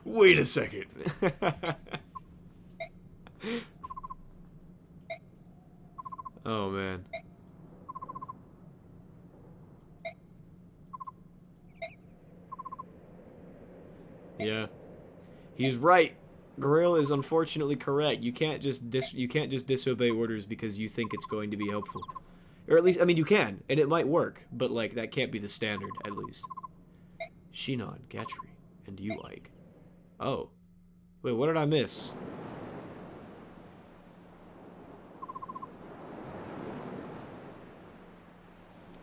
Wait a second. Oh, man. Yeah. He's right. Grail is unfortunately correct. You can't just disobey orders because you think it's going to be helpful. Or at least, I mean, you can, and it might work, but, like, that can't be the standard, at least. Shinon, Gatry, and you, Ike. Oh. Wait, what did I miss?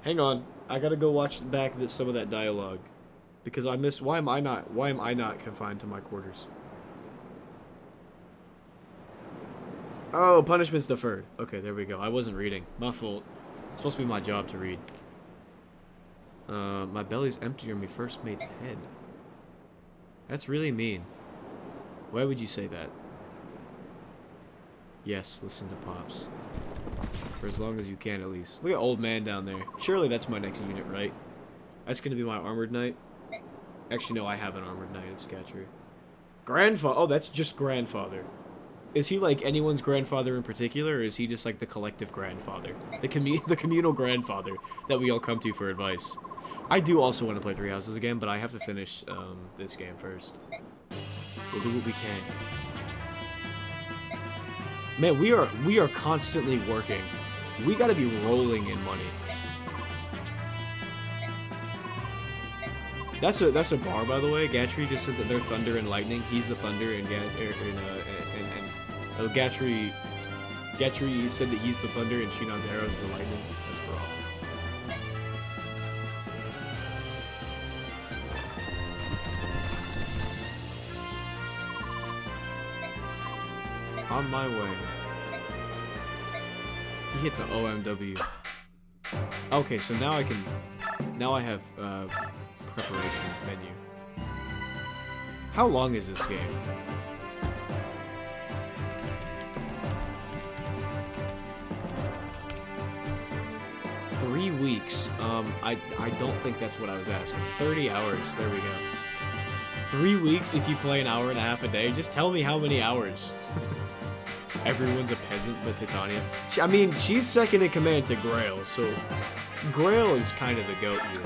Hang on. I gotta go watch back some of that dialogue. Because I missed... Why am I not confined to my quarters? Oh, punishment's deferred. Okay, there we go. I wasn't reading. My fault. It's supposed to be my job to read. My belly's emptier than my first mate's head. That's really mean. Why would you say that? Yes, listen to Pops. For as long as you can, at least. Look at old man down there. Surely that's my next unit, right? That's gonna be my armored knight. Actually, no, I have an armored knight. It's Gatry. Grandfather. Oh, that's just grandfather. Is he like anyone's grandfather in particular, or is he just like the collective grandfather? The communal grandfather that we all come to for advice. I do also want to play Three Houses again, but I have to finish this game first. We'll do what we can. Man, we are constantly working. We gotta be rolling in money. That's a bar, by the way. Gatry just said that they're thunder and lightning. He's the thunder, and Gatry said that he's the thunder, and Shinon's arrow is the lightning. That's wrong. On my way. He hit the OMW. Okay, so now I can... Now I have, preparation menu. How long is this game? $3 weeks. I don't think that's what I was asking. 30 hours. There we go. 3 weeks if you play an hour and a half a day? Just tell me how many hours. Everyone's a peasant but Titania. I mean, she's second in command to Grail, so Grail is kind of the goat here.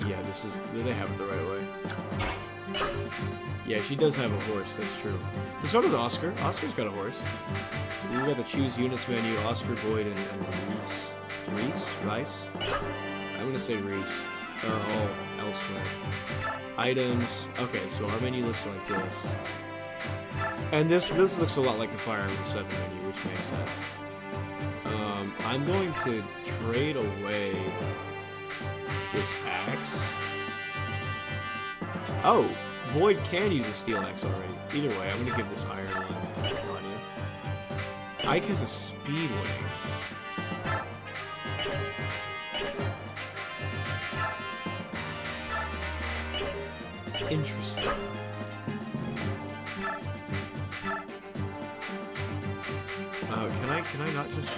Yeah, this is... They have it the right way. Yeah, she does have a horse, that's true. But so does Oscar. Oscar's got a horse. We got the choose units menu, Oscar, Boyd, and Reese. Rice? I'm gonna say Reese. They're all elsewhere. Items. Okay, so our menu looks like this. And this looks a lot like the Fire Emblem 7 menu, which makes sense. I'm going to trade away this axe. Oh! Boyd can use a steel axe already. Either way, I'm gonna give this iron one to Titania. Ike has a speed wing. Interesting. Can I not just...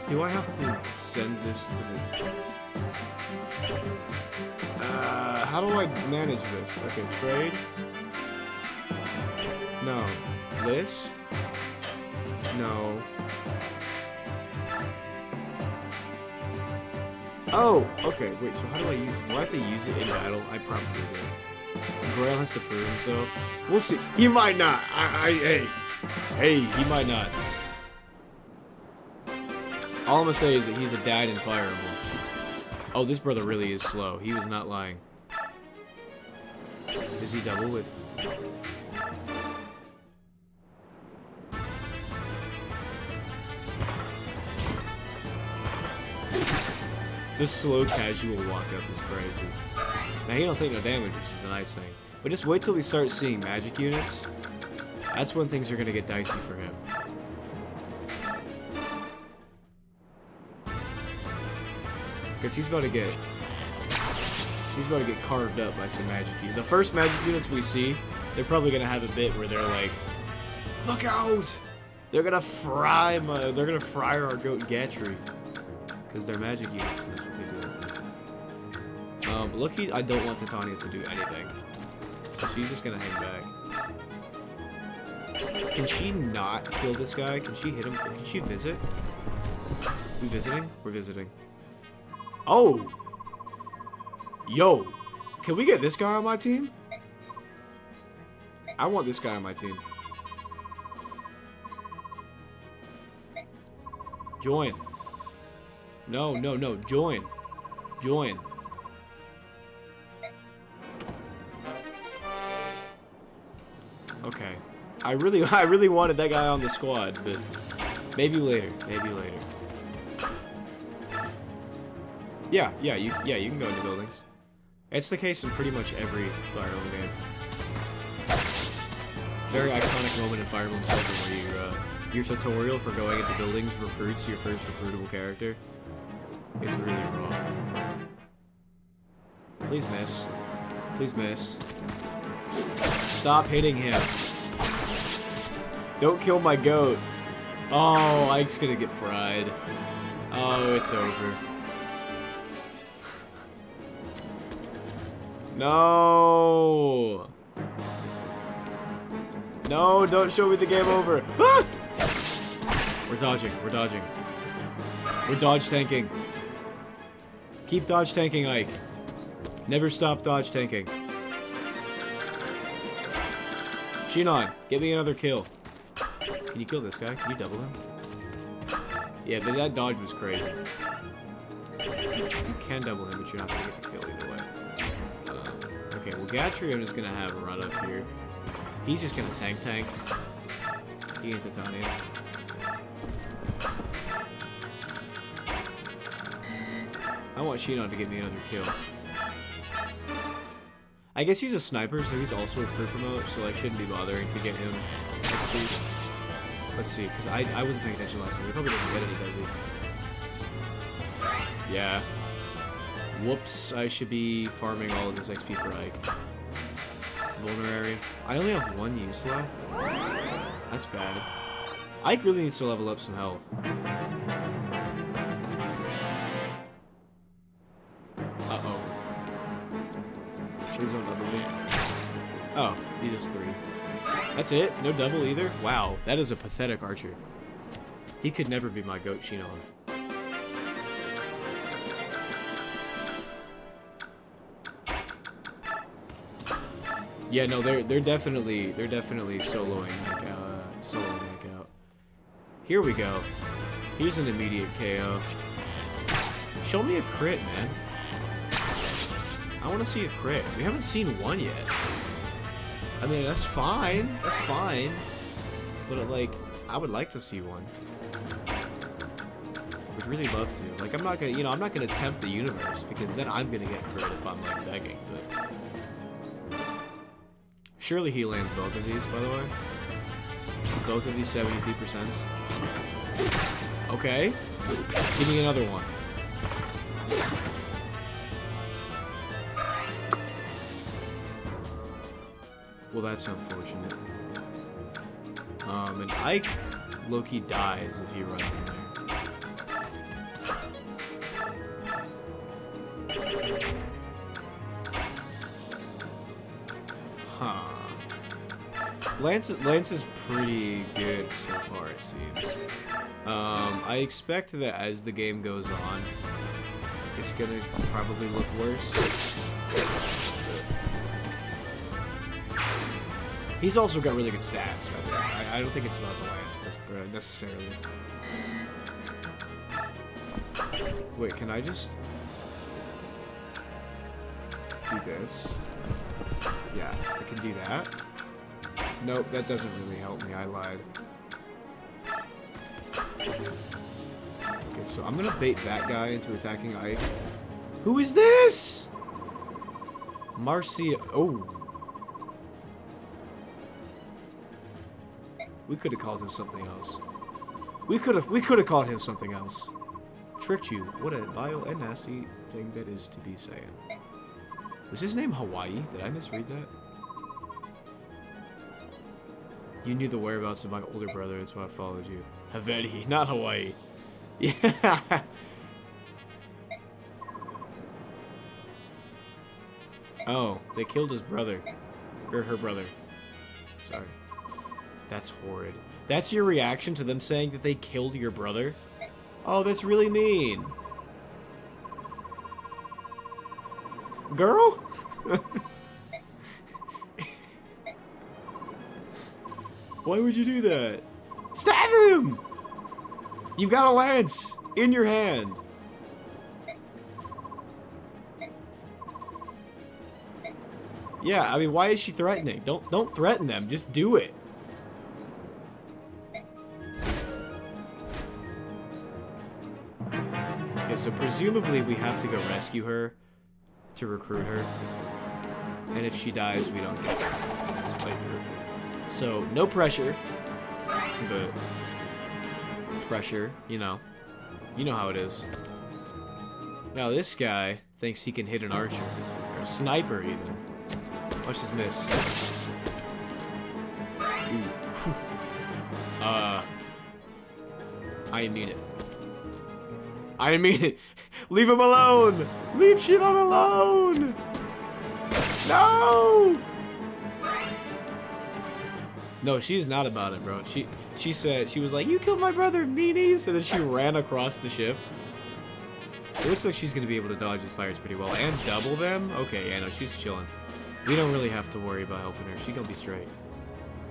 Do I have to send this to the... How do I manage this? Okay, trade. No. List? No. Oh, okay. Wait, so how do I use it? Do I have to use it in battle? I probably do. Grail has to prove himself. We'll see. He might not. Hey, he might not. All I'm gonna say is that he's a dad in Fire Emblem. Oh, this brother really is slow. He was not lying. Is he double with... This slow casual walk up is crazy. Now he don't take no damage, which is the nice thing. But just wait till we start seeing magic units. That's when things are gonna get dicey for him. Because he's about to get carved up by some magic units. The first magic units we see, they're probably gonna have a bit where they're like, look out! They're gonna fry our goat Gatry. Because they're magic units, and that's what they do. Lucky I don't want Titania to do anything. So she's just gonna hang back. Can she not kill this guy? Can she hit him? Can she visit? We visiting? We're visiting. Oh! Yo! Can we get this guy on my team? I want this guy on my team. Join. No, join. Join. Okay. I really wanted that guy on the squad, but maybe later. Yeah, you can go into buildings. It's the case in pretty much every Fire Emblem game. Very iconic moment in Fire Emblem 7 where your tutorial for going into buildings recruits your first recruitable character. It's really raw. Please miss. Please miss. Stop hitting him. Don't kill my goat. Oh, Ike's gonna get fried. Oh, it's over. No! No, don't show me the game over. Ah! We're dodging. We're dodge tanking. Keep dodge tanking, Ike. Never stop dodge tanking. Shinon, get me another kill. Can you kill this guy? Can you double him? Yeah, but that dodge was crazy. You can double him, but you're not gonna get the kill either way. Okay, well, Gatry, I'm just gonna have a run up here. He's just gonna tank. He and Titania. I want Shinon to give me another kill. I guess he's a sniper, so he's also a crew promote, so I shouldn't be bothering to get him XP. Let's see, because I wasn't paying attention last time. He probably didn't get any, does he? Yeah. Whoops, I should be farming all of this XP for Ike. Vulnerary. I only have one use left. That's bad. Ike really needs to level up some health. Uh-oh. Please don't double me. Oh, he does 3. That's it? No double either? Wow, that is a pathetic archer. He could never be my goat Shinon. Yeah, no, they're definitely soloing Mike out. Here we go. Here's an immediate KO. Show me a crit, man. I want to see a crit. We haven't seen one yet. I mean, that's fine. That's fine. But like, I would like to see one. Would really love to. Like, I'm not gonna, I'm not gonna tempt the universe because then I'm gonna get crit if I'm like begging. But surely he lands both of these, by the way. Both of these 72%. Okay. Give me another one. Well, that's unfortunate. And Ike low-key dies if he runs in there. Huh. Lance is pretty good so far, it seems. I expect that as the game goes on, it's gonna probably look worse. He's also got really good stats. I don't think it's about the lance, but necessarily. Wait, can I just do this? Yeah, I can do that. Nope, that doesn't really help me. I lied. Okay, so I'm gonna bait that guy into attacking Ike. Who is this? Marcia. Oh. We could have called him something else. We could have called him something else. Tricked you. What a vile and nasty thing that is to be saying. Was his name Hawaii? Did I misread that? You knew the whereabouts of my older brother, that's why I followed you. Haveti, not Hawaii. Yeah. Oh, they killed his brother. Or her brother. Sorry. That's horrid. That's your reaction to them saying that they killed your brother? Oh, that's really mean. Girl? Why would you do that? Stab him! You've got a lance in your hand. Yeah, I mean, why is she threatening? Don't threaten them. Just do it. Okay, so presumably we have to go rescue her to recruit her. And if she dies, we don't get this playthrough. So, no pressure. But pressure, you know. You know how it is. Now this guy thinks he can hit an archer. Or a sniper, even. Watch this miss. Ooh. I didn't mean it. I didn't mean it. Leave him alone! Leave Shinon alone! No! No, she's not about it, bro. She said, she was like, you killed my brother, meanies! And then she ran across the ship. It looks like she's going to be able to dodge these pirates pretty well. And double them? Okay, yeah, no, she's chilling. We don't really have to worry about helping her. She's going to be straight.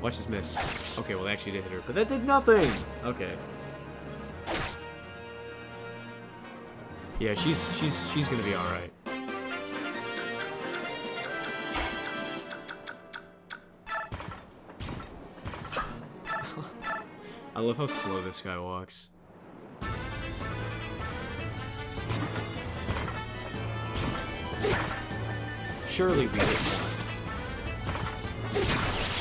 Watch this miss. Okay, well, they actually did hit her. But that did nothing! Okay. Yeah, she's going to be alright. I love how slow this guy walks. Surely we did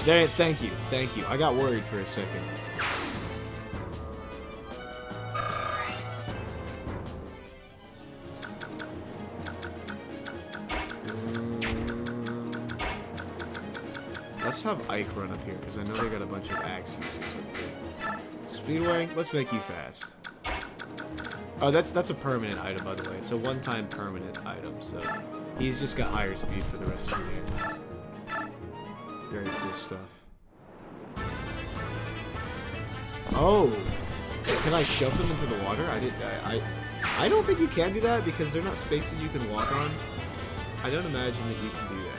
not. Thank you, thank you. I got worried for a second. Let's have Ike run up here, because I know they got a bunch of axe users up here. Speedway, let's make you fast. Oh, that's a permanent item, by the way. It's a one-time permanent item, so he's just got higher speed for the rest of the game. Very cool stuff. Oh! Can I shove them into the water? I don't think you can do that, because they're not spaces you can walk on. I don't imagine that you can do that.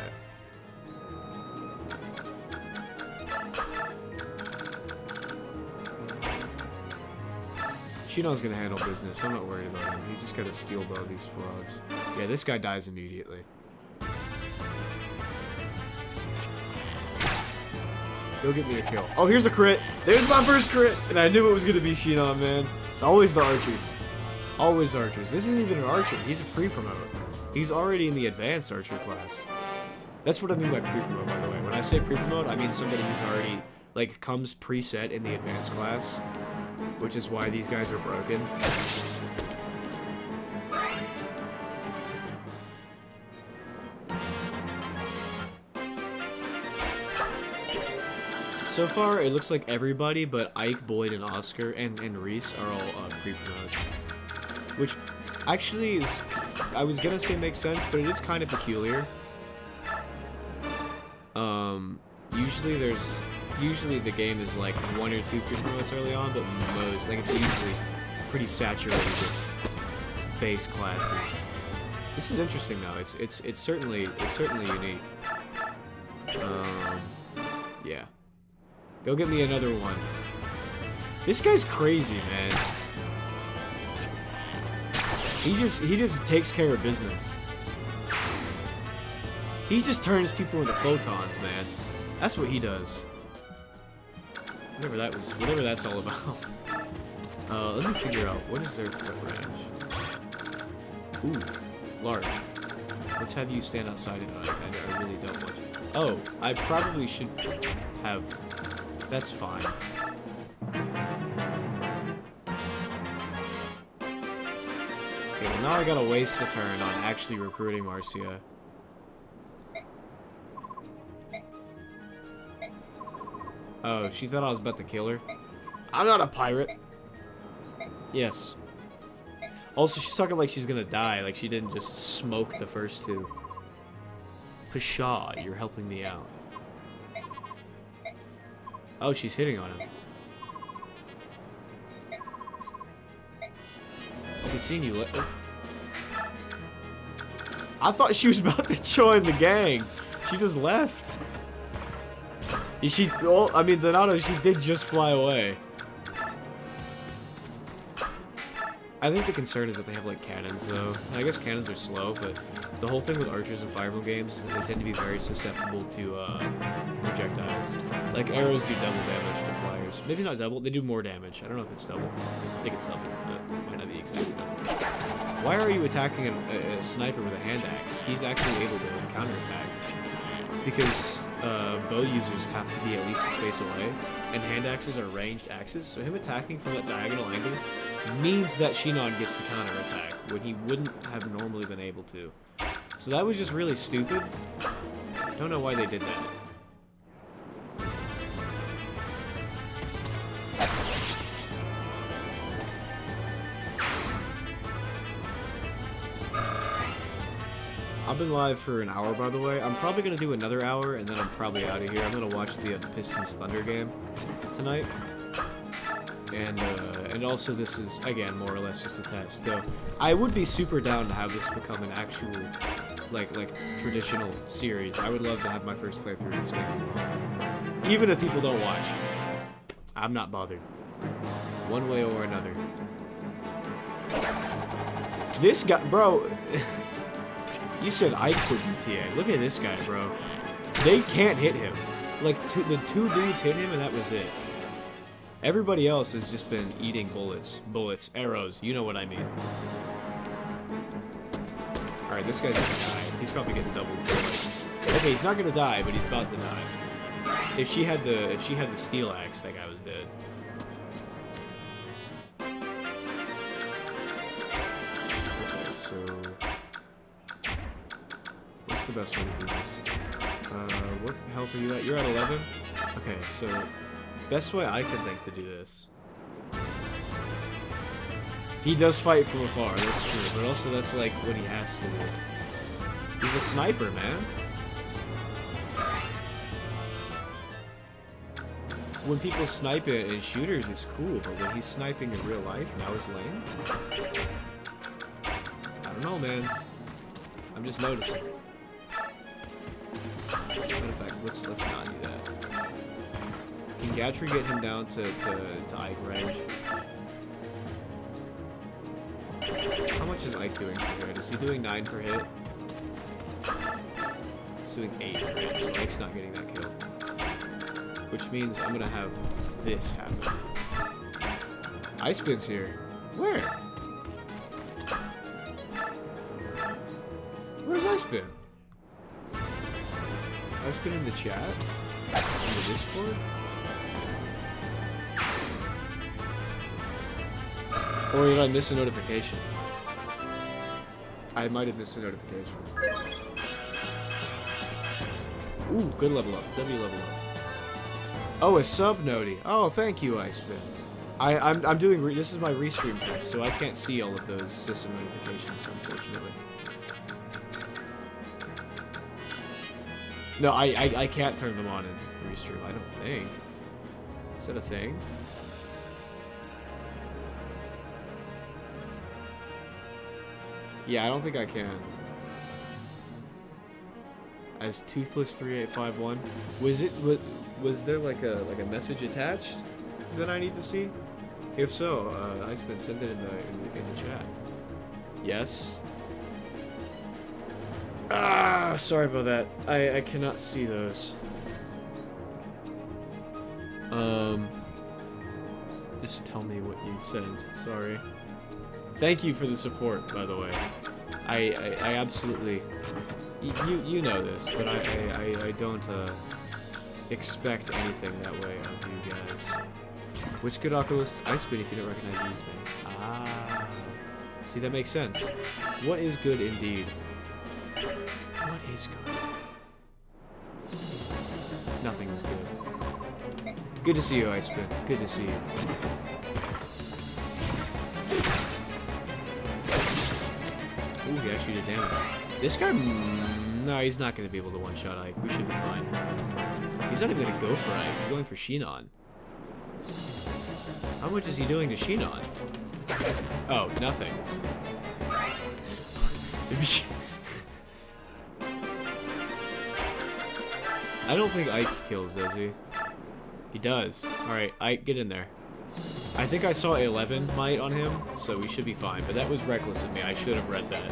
Shinon's gonna handle business. I'm not worried about him. He's just gotta steel bow these frauds. Yeah, this guy dies immediately. Go get me a kill. Oh, here's a crit. There's my first crit. And I knew it was gonna be Shinon, man. It's always the archers. Always archers. This isn't even an archer. He's a pre-promote. He's already in the advanced archer class. That's what I mean by pre-promote, by the way. When I say pre-promote, I mean somebody who's already, like, comes preset in the advanced class. Which is why these guys are broken. So far, it looks like everybody but Ike, Boyd, and Oscar, and Reese are all pre-promotes. Which actually is, I was gonna say makes sense, but it is kind of peculiar. Usually the game is like 1 or 2 pre-promotes early on, but most, like it's usually pretty saturated with base classes. This is interesting though. It's certainly unique. Yeah. Go get me another one. This guy's crazy, man. He just takes care of business. He just turns people into photons, man. That's what he does. Whatever that's all about. Let me figure out what is their threat range. Ooh, large. Let's have you stand outside tonight. I really don't want you. Oh, I probably should have. That's fine. Okay, well now I gotta waste a turn on actually recruiting Marcia. Oh, she thought I was about to kill her? I'm not a pirate. Yes. Also, she's talking like she's gonna die, like she didn't just smoke the first two. Pshaw, you're helping me out. Oh, she's hitting on him. I'll be seeing you later. I thought she was about to join the gang. She just left. Well, I mean, Donato, she did just fly away. I think the concern is that they have, like, cannons, though. I guess cannons are slow, but the whole thing with archers and fireball games is that they tend to be very susceptible to, projectiles. Like, arrows do double damage to flyers. Maybe not double, they do more damage. I don't know if it's double. I think it's double, but it might not be exactly double. Why are you attacking a sniper with a hand axe? He's actually able to counterattack. Because bow users have to be at least a space away, and hand axes are ranged axes, so him attacking from that diagonal angle means that Shinon gets to counterattack when he wouldn't have normally been able to. So that was just really stupid. I don't know why they did that. I've been live for an hour, by the way. I'm probably going to do another hour, and then I'm probably out of here. I'm going to watch the Pistons Thunder game tonight. And also this is, again, more or less just a test. Though, I would be super down to have this become an actual, like traditional series. I would love to have my first playthrough of this game. Even if people don't watch. I'm not bothered. One way or another. This guy, bro... You said Ike for BTA. Look at this guy, bro. They can't hit him. Like, the two dudes hit him, and that was it. Everybody else has just been eating bullets. Bullets, arrows, you know what I mean. Alright, this guy's gonna die. He's probably getting doubled. Okay, he's not gonna die, but he's about to die. If she had the steel axe, that guy was dead. Okay, so... What's the best way to do this? What health are you at? You're at 11? Okay, so... Best way I could think to do this. He does fight from afar, that's true, but also that's like what he has to do. He's a sniper, man. When people snipe it in shooters, it's cool, but when he's sniping in real life, now it's lame? I don't know, man. I'm just noticing. Matter of fact, let's not do that. Can Gatry get him down to Ike range? How much is Ike doing per hit? Is he doing 9 per hit? He's doing 8 per hit, so Ike's not getting that kill. Which means I'm gonna have this happen. Icepin's here. Where? Where's Icepin? Icepin in the chat? In the Discord? Or did I miss a notification? I might have missed a notification. Ooh, good level up. W level up. Oh, a sub noti. Oh, thank you, Icepin. I'm doing this is my restream test, so I can't see all of those system notifications, unfortunately. No, I can't turn them on in restream. I don't think. Is that a thing? Yeah, I don't think I can. as Toothless3851. Was there like a message attached that I need to see? If so, Iceman, send it in the chat. Yes. Ah, sorry about that. I cannot see those. Just tell me what you sent. Sorry. Thank you for the support, by the way. I absolutely. You know this, but I don't expect anything that way of you guys. Which good Oculus Iceman if you don't recognize the username? Ah. See, that makes sense. What is good indeed? What is good? Nothing is good. Good to see you, Iceman. Good to see you. Ooh, he actually did damage. This guy... no, he's not going to be able to one-shot Ike. We should be fine. He's not even going to go for Ike. He's going for Shinon. How much is he doing to Shinon? Oh, nothing. I don't think Ike kills, does he? He does. Alright, Ike, get in there. I think I saw 11 might on him, so we should be fine. But that was reckless of me. I should have read that.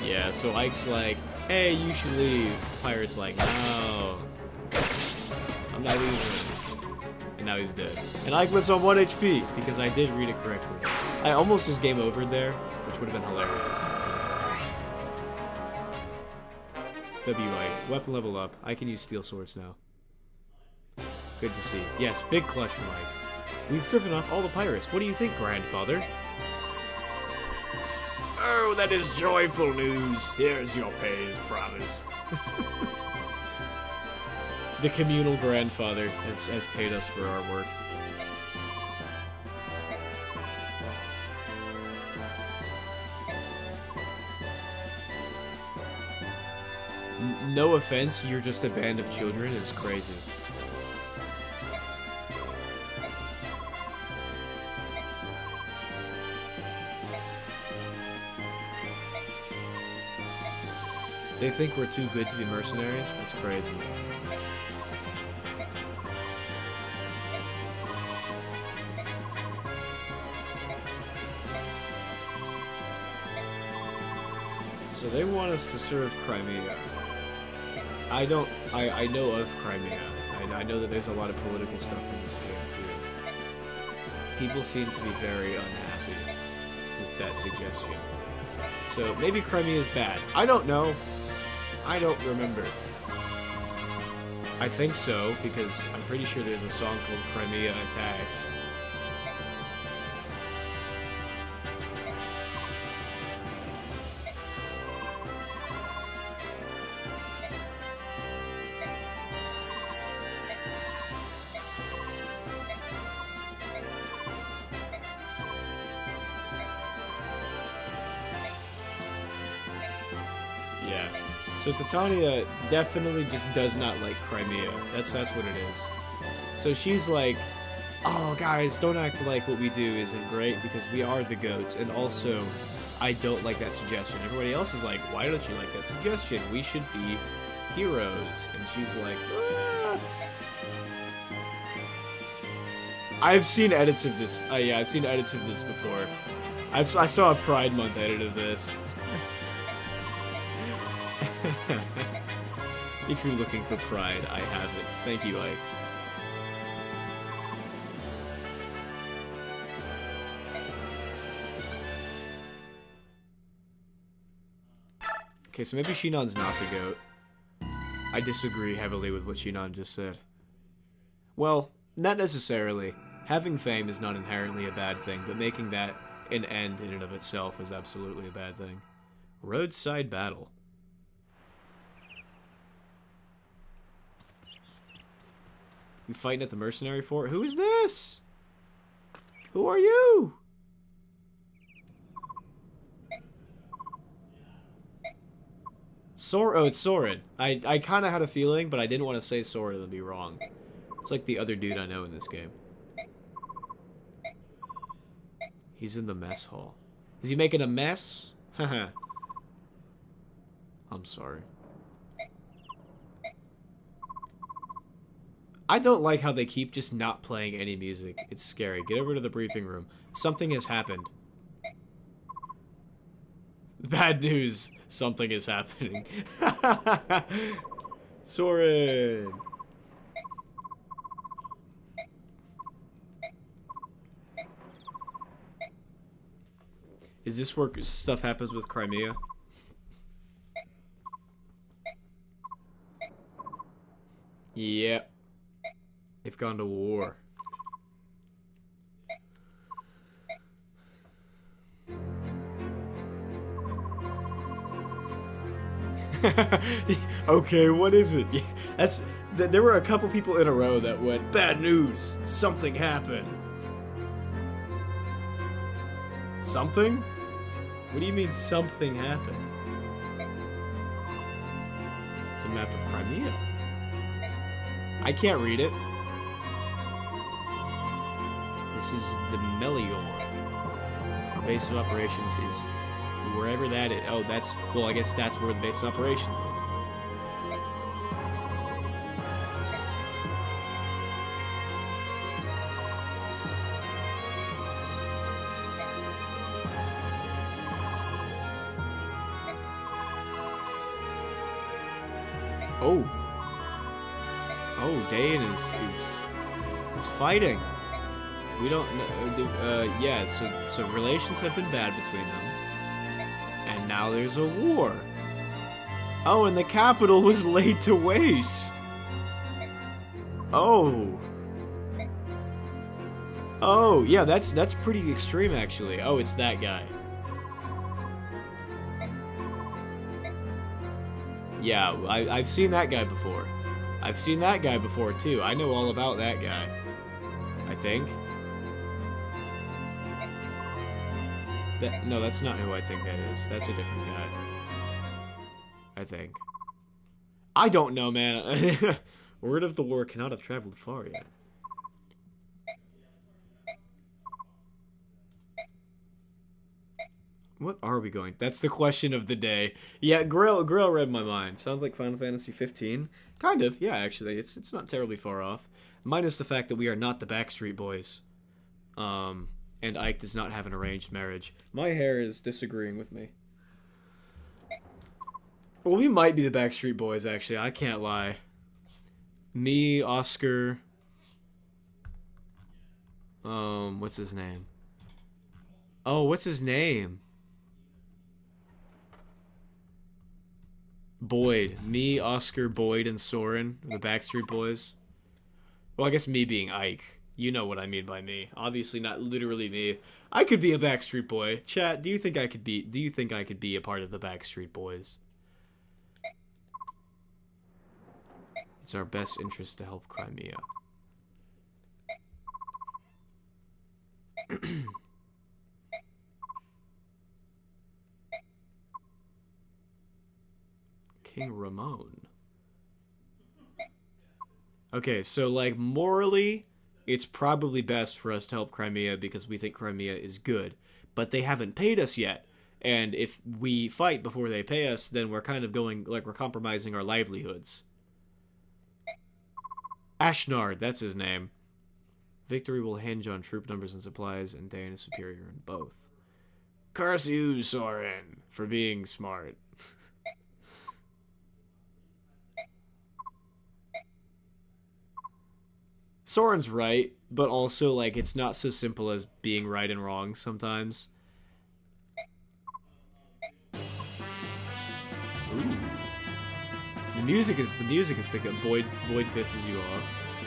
Yeah, so Ike's like, hey, you should leave. Pirate's like, no. I'm not leaving. And now he's dead. And Ike went on 1 HP, because I did read it correctly. I almost just game overed there, which would have been hilarious. WI. Weapon level up. I can use steel swords now. Good to see. Yes, big clutch from Ike. We've driven off all the pirates. What do you think, grandfather? Oh, that is joyful news. Here's your pay as promised. The communal grandfather has paid us for our work. No offense, you're just a band of children is crazy. They think we're too good to be mercenaries? That's crazy. So they want us to serve Crimea. I know of Crimea. I know that there's a lot of political stuff in this game too. People seem to be very unhappy with that suggestion. So maybe Crimea is bad. I don't know. I don't remember. I think so, because I'm pretty sure there's a song called Crimea Attacks. Yeah. So Titania definitely just does not like Crimea. That's what it is. So she's like, oh guys, don't act like what we do isn't great because we are the goats, and also I don't like that suggestion. Everybody else is like, why don't you like that suggestion? We should be heroes. And she's like, ah. I've seen edits of this. Yeah, I've seen edits of this before. I saw a Pride Month edit of this. If you're looking for pride, I have it. Thank you, Ike. Okay, so maybe Shinon's not the GOAT. I disagree heavily with what Shinon just said. Well, not necessarily. Having fame is not inherently a bad thing, but making that an end in and of itself is absolutely a bad thing. Roadside battle. You fighting at the mercenary fort? Who is this? Who are you? Oh, it's Soren. I kind of had a feeling, but I didn't want to say Soren and be wrong. It's like the other dude I know in this game. He's in the mess hall. Is he making a mess? Haha. I'm sorry. I don't like how they keep just not playing any music. It's scary. Get over to the briefing room. Something has happened. Bad news. Something is happening. Soren. Is this where stuff happens with Crimea? Yep. They've gone to war. Okay, what is it? There were a couple people in a row that went, bad news, something happened. Something? What do you mean something happened? It's a map of Crimea. I can't read it. This is the Melior. Our base of operations is wherever that is. Oh, that's... Well, I guess that's where the base of operations is. Oh. Oh, Dayan is fighting. We don't know. Yeah, so relations have been bad between them. And now there's a war. Oh, and the capital was laid to waste. Oh. Oh, yeah, that's pretty extreme, actually. Oh, it's that guy. Yeah, I've seen that guy before. I've seen that guy before, too. I know all about that guy. I think. No, that's not who I think that is. That's a different guy. I think. I don't know, man. Word of the war cannot have traveled far yet. What are we going? That's the question of the day. Yeah, Grill read my mind. Sounds like Final Fantasy 15. Kind of, yeah, actually. It's not terribly far off. Minus the fact that we are not the Backstreet Boys. And Ike does not have an arranged marriage. My hair is disagreeing with me. Well, we might be the Backstreet Boys, actually. I can't lie. Me, Oscar... what's his name? Oh, what's his name? Boyd. Me, Oscar, Boyd, and Soren, the Backstreet Boys. Well, I guess me being Ike. You know what I mean by me. Obviously not literally me. I could be a Backstreet Boy. Chat, do you think I could be a part of the Backstreet Boys? It's our best interest to help Crimea. King Ramon. Okay, so like morally, it's probably best for us to help Crimea because we think Crimea is good, but they haven't paid us yet. And if we fight before they pay us, then we're kind of going, like, we're compromising our livelihoods. Ashnard, that's his name. Victory will hinge on troop numbers and supplies, and Dayan is superior in both. Curse you, Soren, for being smart. Soren's right, but also, like, it's not so simple as being right and wrong sometimes. Ooh. The music is picking up. Boyd pisses you off.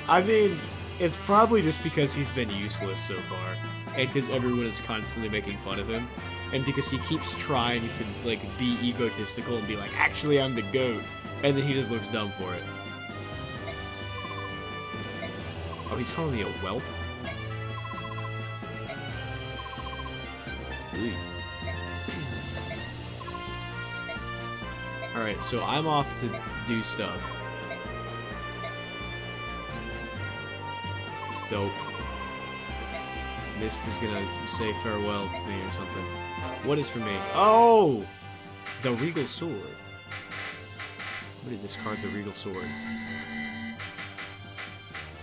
I mean, it's probably just because he's been useless so far, and because everyone is constantly making fun of him, and because he keeps trying to, like, be egotistical and be like, actually, I'm the GOAT, and then he just looks dumb for it. Oh, he's calling me a whelp? Alright, so I'm off to do stuff. Dope. Mist is gonna say farewell to me or something. What is for me? Oh! The Regal Sword. I'm gonna discard the Regal Sword.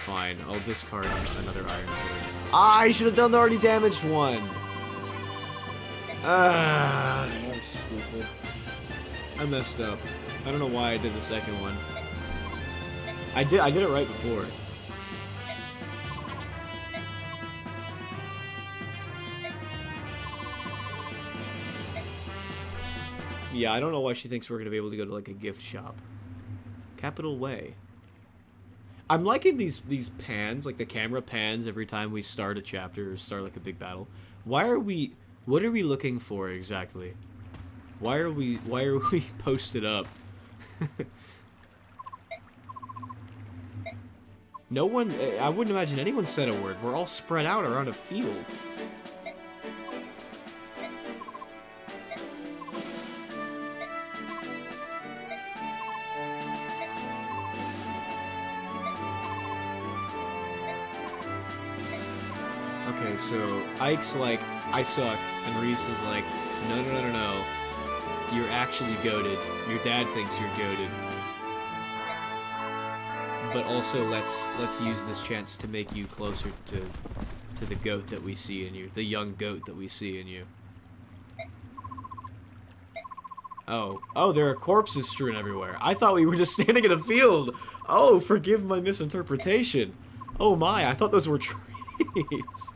Fine, I'll discard another Iron Sword. Ah, I should have done the already damaged one! Ah, That was stupid. I messed up. I don't know why I did the second one. I did it right before. Yeah, I don't know why she thinks we're gonna be able to go to like a gift shop. Capital Way. I'm liking these pans, like the camera pans every time we start a chapter or start like a big battle. What are we looking for exactly? Why are we posted up? No one, I wouldn't imagine anyone said a word. We're all spread out around a field. Okay, so Ike's like, I suck, and Reese is like, no. You're actually goated. Your dad thinks you're goated. But also, let's use this chance to make you closer to the goat that we see in you, the young goat that we see in you. Oh, there are corpses strewn everywhere. I thought we were just standing in a field. Oh, forgive my misinterpretation. Oh my, I thought those were trees.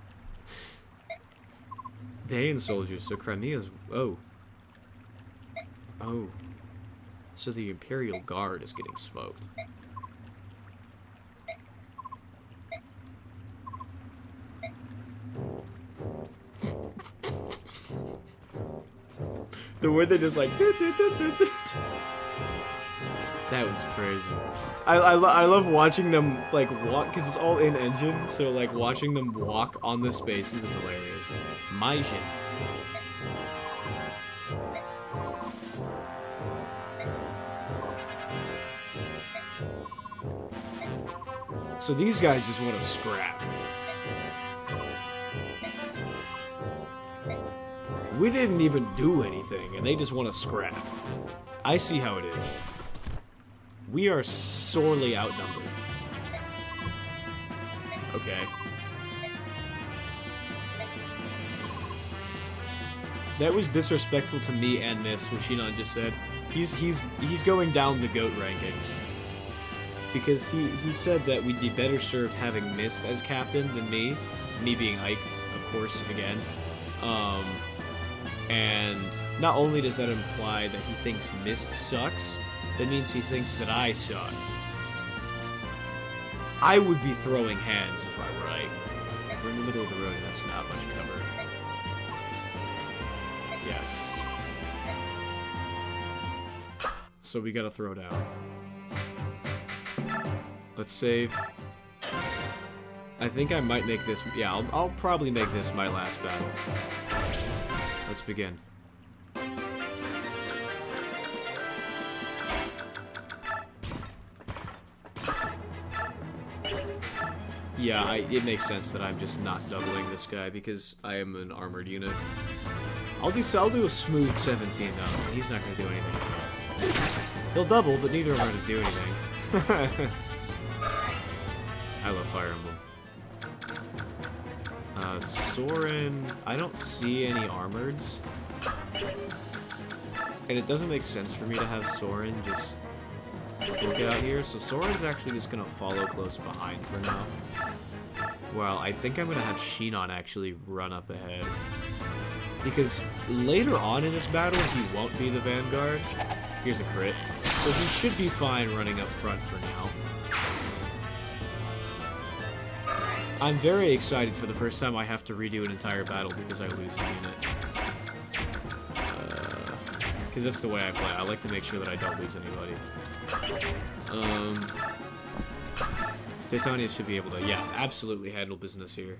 Daean soldiers, so Crimea's... Oh. So the Imperial Guard is getting smoked. The way they just like... That was crazy. I love watching them like walk, because it's all in engine, so like watching them walk on the spaces is hilarious. Maijin. So these guys just want to scrap. We didn't even do anything, and they just want to scrap. I see how it is. We are sorely outnumbered. Okay. That was disrespectful to me and Miss, what Shinon just said. He's going down the GOAT rankings. Because he said that we'd be better served having Mist as captain than me. Me being Ike, of course, again. And not only does that imply that he thinks Mist sucks, that means he thinks that I suck. I would be throwing hands if I were Ike. We're in the middle of the road and that's not much cover. Yes. So we gotta throw down. Let's save. I think I might make this... Yeah, I'll probably make this my last battle. Let's begin. Yeah, it makes sense that I'm just not doubling this guy because I am an armored unit. I'll do a smooth 17 though. He's not gonna do anything. He'll double, but neither of them are gonna do anything. I love Fire Emblem. Soren, I don't see any armoreds. And it doesn't make sense for me to have Soren just look out here, so Soren's actually just gonna follow close behind for now. Well, I think I'm gonna have Shinon actually run up ahead. Because later on in this battle, he won't be the vanguard. Here's a crit. So he should be fine running up front for now. I'm very excited for the first time I have to redo an entire battle because I lose a unit. Because that's the way I play. I like to make sure that I don't lose anybody. Titania should be able to, yeah, absolutely handle business here.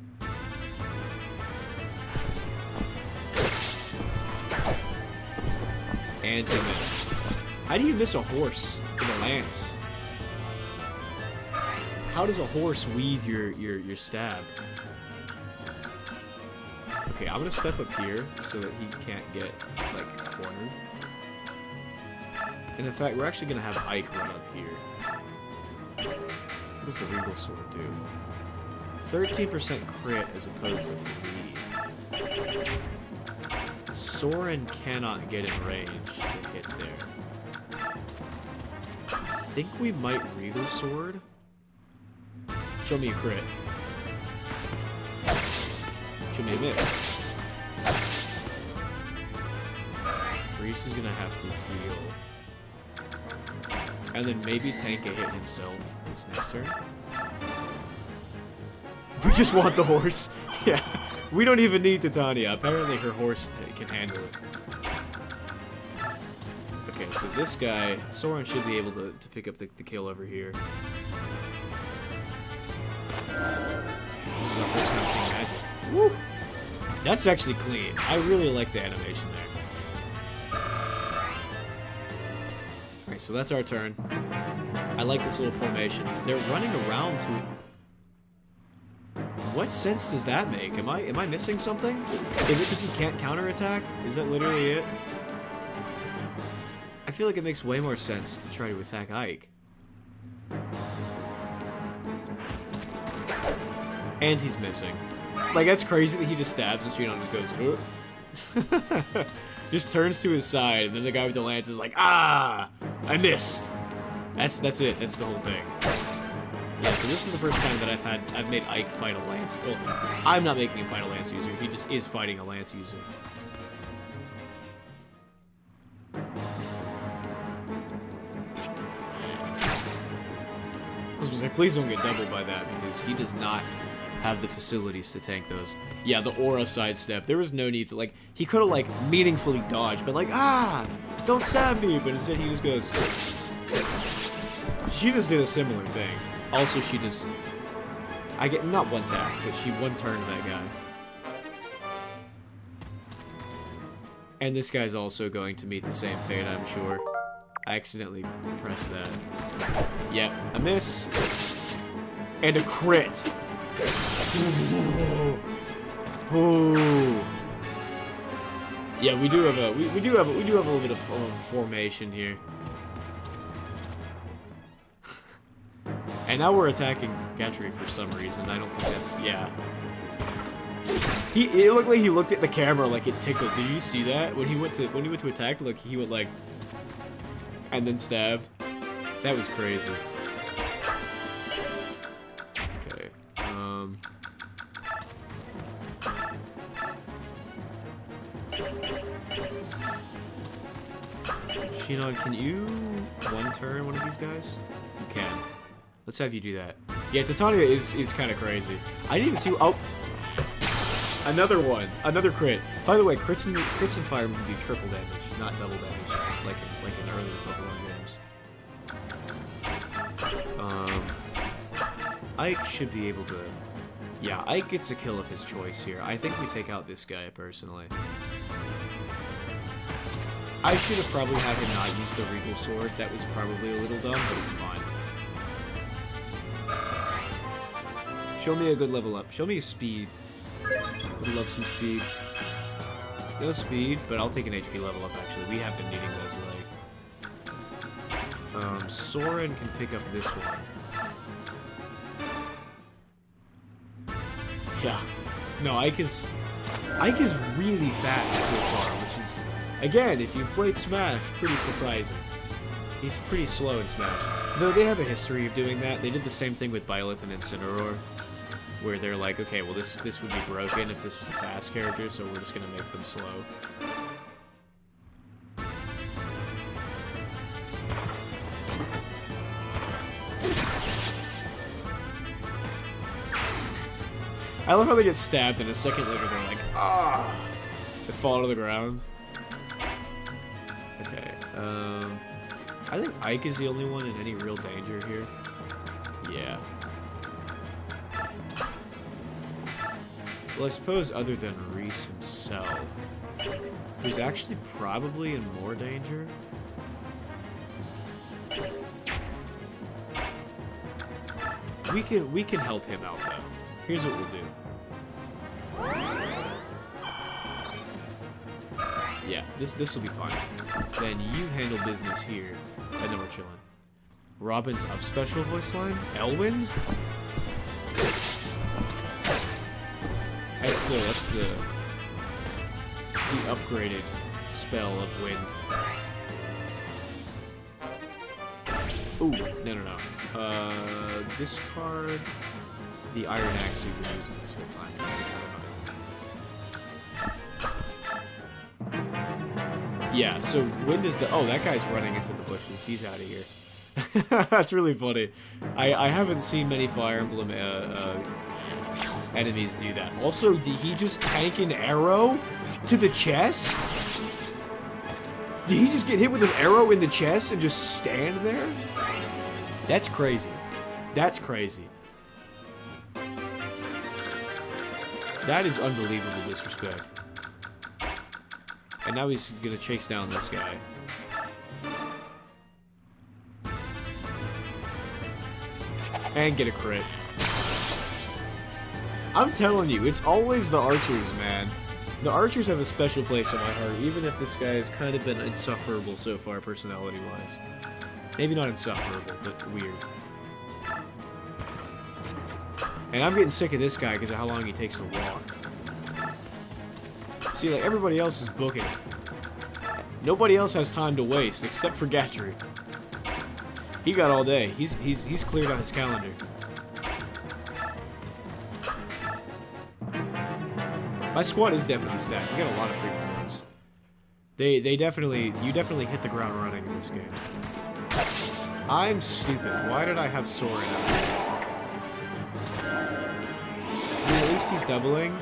And to miss. How do you miss a horse with a lance? How does a horse weave your stab? Okay, I'm gonna step up here so that he can't get, like, cornered. And in fact, we're actually gonna have Ike run up here. What does the Regal Sword do? 13% crit as opposed to 3. Soren cannot get in range to hit there. I think we might Regal Sword. Show me a crit. Show me a miss. Reese is gonna have to heal. And then maybe tank a hit himself this next turn. We just want the horse. Yeah. We don't even need Titania. Apparently her horse can handle it. Okay, so this guy, Soren should be able to pick up the kill over here. This is our first time seeing magic. Woo! That's actually clean. I really like the animation there. Alright, so that's our turn. I like this little formation. They're running around to... What sense does that make? Am I missing something? Is it because he can't counterattack? Is that literally it? I feel like it makes way more sense to try to attack Ike. And he's missing. Like, that's crazy that he just stabs and Shinon just goes, just turns to his side, and then the guy with the lance is like, ah! I missed! That's it. That's the whole thing. Yeah, so this is the first time that I've made Ike fight a lance. Well, I'm not making him fight a lance user. He just is fighting a lance user. I was gonna say, please don't get doubled by that, because he does not have the facilities to tank those. Yeah, the aura sidestep. There was no need to, like, he could have, like, meaningfully dodged, but like, ah! Don't stab me! But instead he just goes... She just did a similar thing. Also, she just... I get, not one tap, but she one-turned that guy. And this guy's also going to meet the same fate, I'm sure. I accidentally pressed that. Yep, a miss. And a crit. Ooh. Yeah, we do have a little bit of formation here. And now we're attacking Gatry for some reason. I don't think that's... Yeah. It looked like he looked at the camera like it tickled. Did you see that? When he went to attack, like, he went like... And then stabbed. That was crazy. Okay. Shinon, can you one-turn one of these guys? You can. Let's have you do that. Yeah, Titania is kind of crazy. I didn't even see... Oh! Another one. Another crit. By the way, crits and fire do triple damage, not double damage, like in earlier Pokemon games. Ike should be able to... Yeah, Ike gets a kill of his choice here. I think we take out this guy, personally. I should have probably had him not use the Regal Sword. That was probably a little dumb, but it's fine. Show me a good level up. Show me a speed. Would love some speed. No speed, but I'll take an HP level up, actually. We have been needing those, like... Soren can pick up this one. Yeah. No, Ike is really fast so far, which is, again, if you've played Smash, pretty surprising. He's pretty slow in Smash. Though they have a history of doing that. They did the same thing with Byleth and Incineroar, where they're like, okay, well, this would be broken if this was a fast character, so we're just gonna make them slow. I love how they get stabbed and a second later they're like, ah! They fall to the ground. Okay, I think Ike is the only one in any real danger here. Yeah. Well, I suppose other than Reese himself, who's actually probably in more danger. We can help him out though. Here's what we'll do. This will be fine. Then you handle business here, and then we're chilling. Robin's up special voice line? Elwind? That's the upgraded spell of wind. Ooh, no. Discard the Iron Axe you've been using this whole time. Yeah, so wind is the... Oh, that guy's running into the bushes. He's out of here. That's really funny. I haven't seen many Fire Emblem enemies do that. Also, did he just tank an arrow to the chest? Did he just get hit with an arrow in the chest and just stand there? That's crazy. That's crazy. That is unbelievable disrespect. And now he's gonna chase down this guy. And get a crit. I'm telling you, it's always the archers, man. The archers have a special place in my heart, even if this guy has kind of been insufferable so far, personality-wise. Maybe not insufferable, but weird. And I'm getting sick of this guy because of how long he takes to walk. See, like, everybody else is booking it. Nobody else has time to waste, except for Gatry. He got all day. He's cleared out his calendar. My squad is definitely stacked. We got a lot of freaking ones. You definitely hit the ground running in this game. I'm stupid. Why did I have Soren out? I mean, at least he's doubling,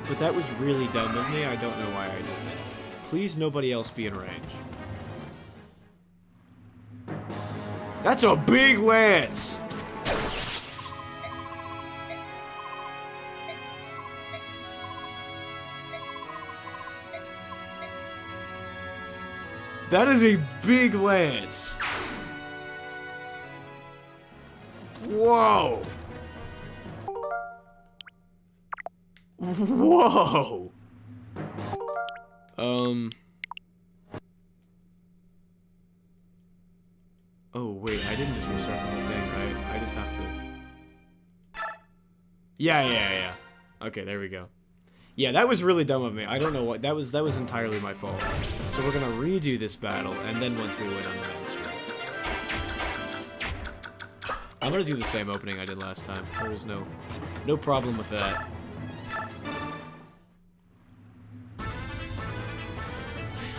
but that was really dumb of me. I don't know why I did that. Please, nobody else be in range. That's a big lance! That is a big lance. Whoa. Whoa. Oh, wait, I didn't just restart the whole thing, right? I just have to... Yeah. Okay, there we go. Yeah, that was really dumb of me. I don't know what... That was entirely my fault. So we're gonna redo this battle, and then once we win on the main stream. I'm gonna do the same opening I did last time. There was no problem with that.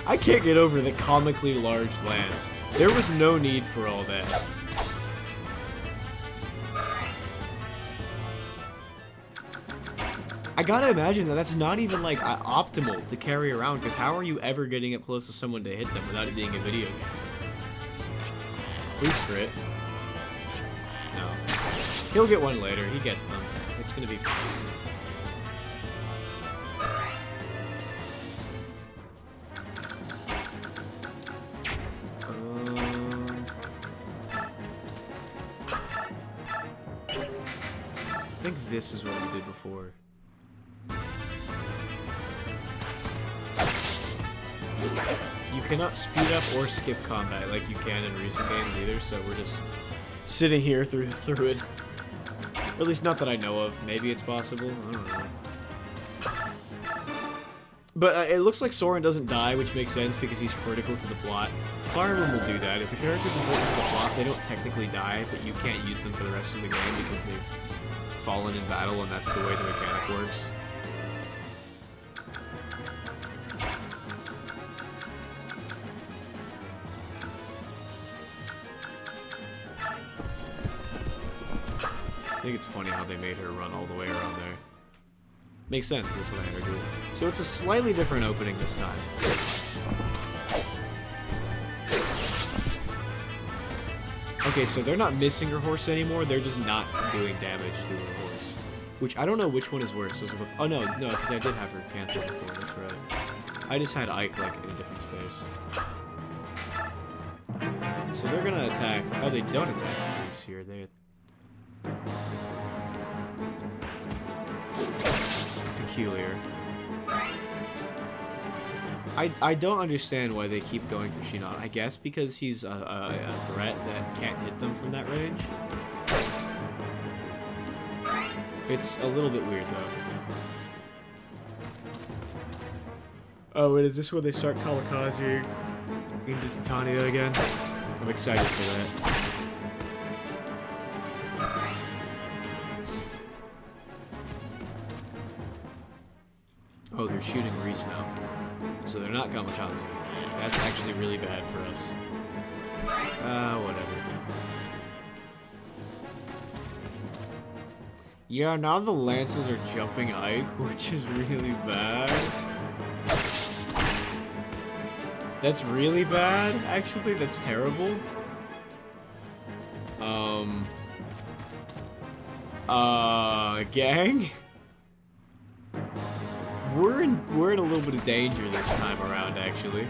I can't get over the comically large lance. There was no need for all that. I gotta imagine that that's not even, like, optimal to carry around, because how are you ever getting it close to someone to hit them without it being a video game? Please crit. No. He'll get one later. He gets them. It's gonna be fine. I think this is what we did before. You cannot speed up or skip combat like you can in recent games either, so we're just sitting here through it. Or at least not that I know of. Maybe it's possible. I don't know. But it looks like Soren doesn't die, which makes sense because he's critical to the plot. Fire Emblem will do that. If the character's important to the plot, they don't technically die, but you can't use them for the rest of the game because they've fallen in battle, and that's the way the mechanic works. I think it's funny how they made her run all the way around there. Makes sense, that's what I had her do. So it's a slightly different opening this time. Okay, so they're not missing her horse anymore, they're just not doing damage to her horse. Which, I don't know which one is worse. Those are both... Oh, no, because I did have her canceled before, that's right. I just had Ike, like, in a different space. So they're gonna attack... Oh, they don't attack these here, they... Peculiar. I don't understand why they keep going for Shinon. I guess because he's a threat that can't hit them from that range. It's a little bit weird, though. Oh, and is this when they start kamikaze into Titania again? I'm excited for that. Oh, they're shooting Reese now. So they're not kamikaze. That's actually really bad for us. Whatever. Yeah, now the Lances are jumping Ike, which is really bad. That's really bad, actually. That's terrible. Gang? We're in a little bit of danger this time around, actually.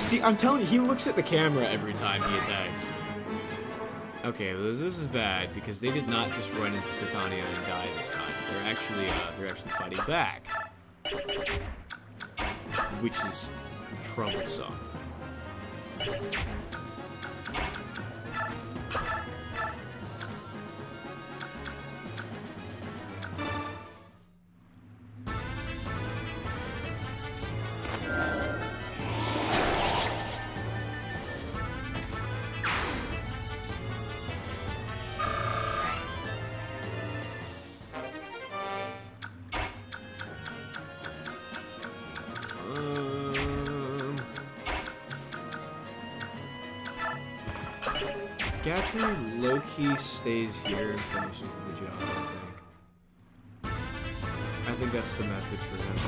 See, I'm telling you, he looks at the camera every time he attacks. Okay, well, this is bad because they did not just run into Titania and die this time. They're actually fighting back, which is troublesome. Gatry low-key stays here and finishes the job, I think. I think that's the method for him.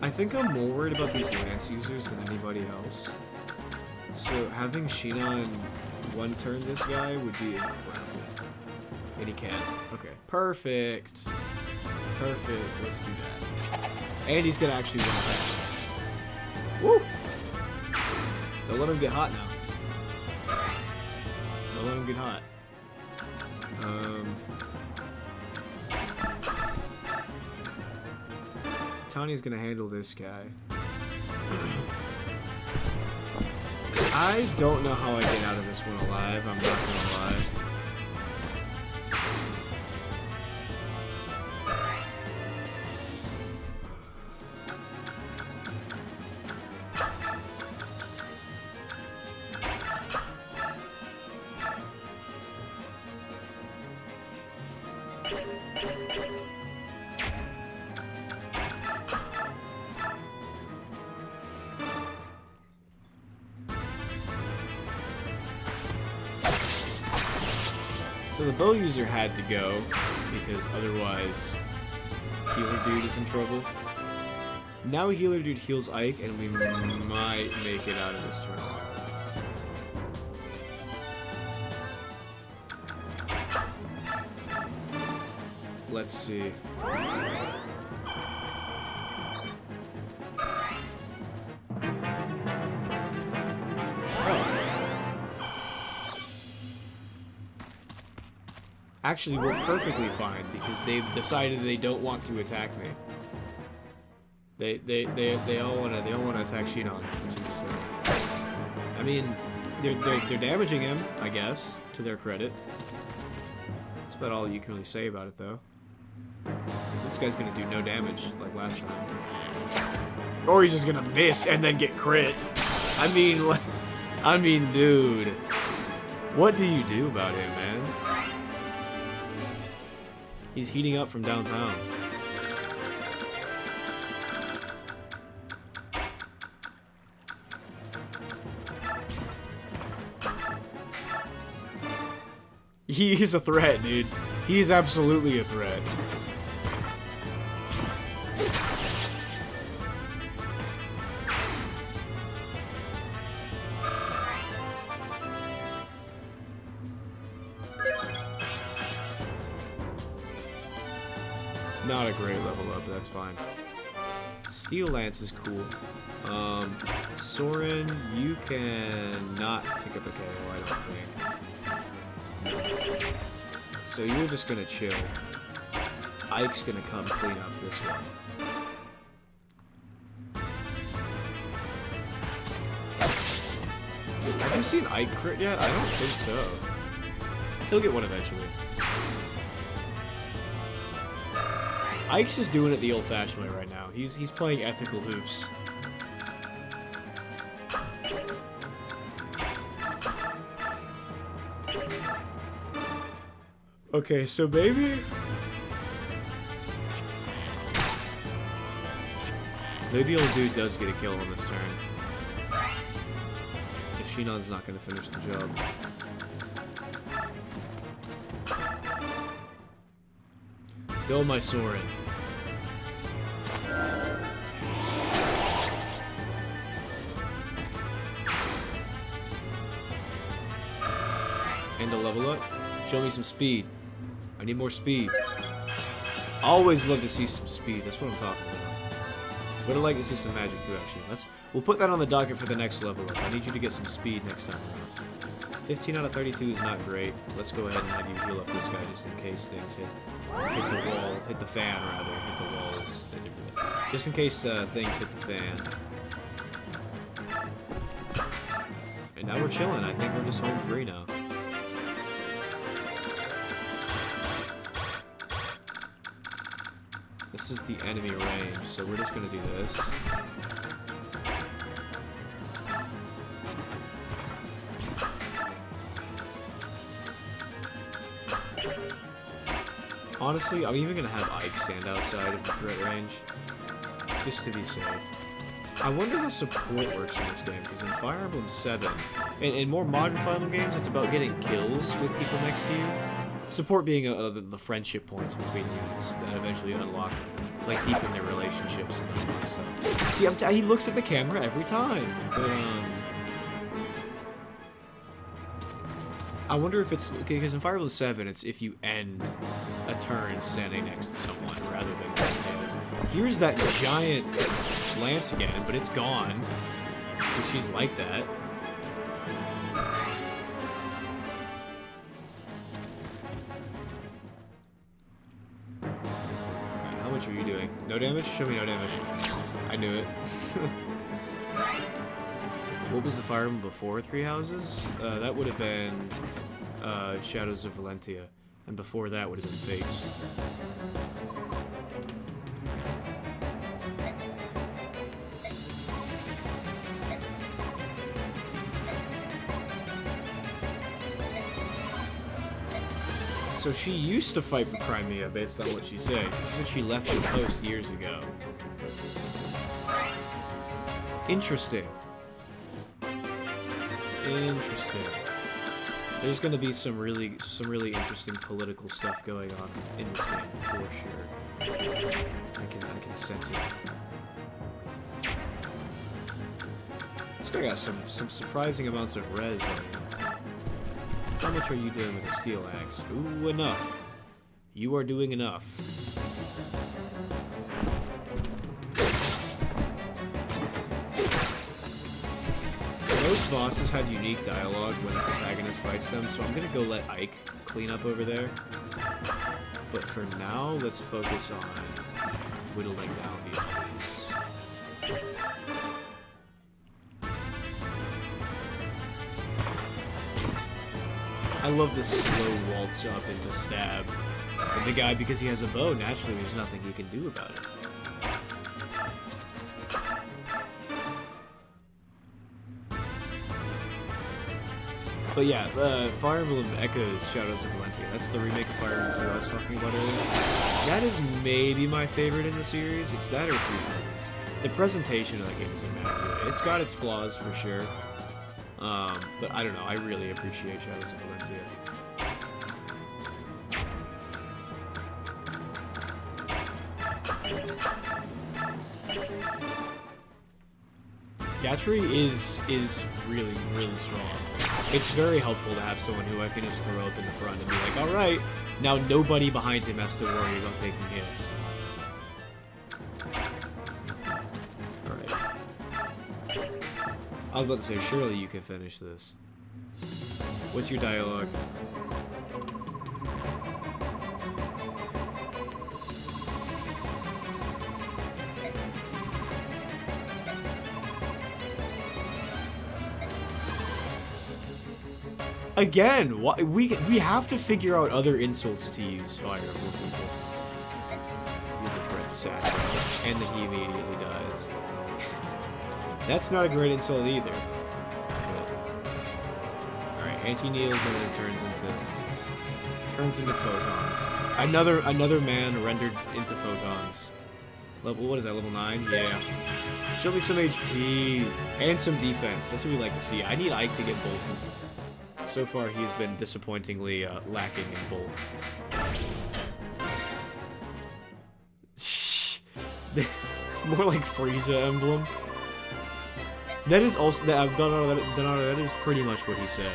I think I'm more worried about these Lance users than anybody else. So having Shinon one-turn this guy would be incredible. And he can. Okay. Perfect. Perfect. Let's do that. And he's gonna actually one attack. Woo! Don't let him get hot now. Don't let him get hot. Tania's gonna handle this guy. I don't know how I get out of this one alive, I'm not gonna lie. So the bow user had to go, because otherwise Healer Dude is in trouble. Now Healer Dude heals Ike, and we might make it out of this turn. Let's see. Actually worked perfectly fine because they've decided they don't want to attack me. They all want to attack Shinon, which is I mean they're damaging him, I guess, to their credit. That's about all you can really say about it, though. This guy's gonna do no damage like last time, or he's just gonna miss and then get crit. I mean, dude, what do you do about him, man? He's heating up from downtown. He's a threat, dude. He's absolutely a threat. not a great level up, but that's fine. Steel Lance is cool. Soren, you can not pick up a KO, I don't think. So you're just gonna chill. Ike's gonna come clean up this one. Have you seen Ike crit yet? I don't think so. He'll get one eventually. Ike's just doing it the old-fashioned way right now. He's playing ethical hoops. Okay, so maybe old dude does get a kill on this turn. If Shinon's not gonna finish the job. Go my Soren. And a level up. Show me some speed. I need more speed. Always love to see some speed. That's what I'm talking about. Would have liked to see some magic too, actually. We'll put that on the docket for the next level up. I need you to get some speed next time around. 15 out of 32 is not great. Let's go ahead and have you heal up this guy just in case things hit the wall. Hit the fan, rather. Hit the walls. Just in case things hit the fan. And now we're chilling. I think we're just home free now. This is the enemy range, so we're just gonna do this. Honestly, I'm even gonna have Ike stand outside of the threat range, just to be safe. I wonder how support works in this game, because in Fire Emblem 7, and in more modern Fire Emblem games, it's about getting kills with people next to you. Support being the friendship points between units that eventually unlock, like, deepen their relationships and unlock stuff. See, he looks at the camera every time. I wonder if it's because in Fire Emblem 7, it's if you end a turn standing next to someone rather than kills. Here's that giant lance again, but it's gone. Because she's like that. How much are you doing? No damage? Show me no damage. I knew it. What was the Fire Emblem before Three Houses? That would have been Shadows of Valentia. And before that would have been Fates. So she used to fight for Crimea based on what she said. She said she left the post years ago. Interesting. Interesting. There's going to be some really interesting political stuff going on in this game for sure. I can sense it. This guy got some surprising amounts of res on him. How much are you doing with a steel axe? Ooh, enough. You are doing enough. Most bosses have unique dialogue when the protagonist fights them, so I'm gonna go let Ike clean up over there. But for now, let's focus on whittling down the enemies. I love this slow waltz up into stab. And the guy, because he has a bow, naturally there's nothing he can do about it. But yeah, Fire Emblem Echoes Shadows of Valentia. That's the remake of Fire Emblem 2 I was talking about earlier. That is maybe my favorite in the series. It's that or Three Houses. The presentation of that game is immaculate. It's got its flaws for sure. But I don't know, I really appreciate Shadows of Valentia. Gatry is really, really strong. It's very helpful to have someone who I can just throw up in the front and be like, alright, now nobody behind him has to worry about taking hits. I was about to say, surely you can finish this. What's your dialogue? Again, we have to figure out other insults to use, Fire Emblem people. With the breath assassin, and then he immediately dies. That's not a great insult either. Alright, Auntie kneels and then turns into photons. Another man rendered into photons. Level, what is that, level 9? Yeah. Show me some HP and some defense. That's what we like to see. I need Ike to get bulk. So far, he's been disappointingly lacking in bulk. More like Frieza emblem. That is also Donato, that is pretty much what he said.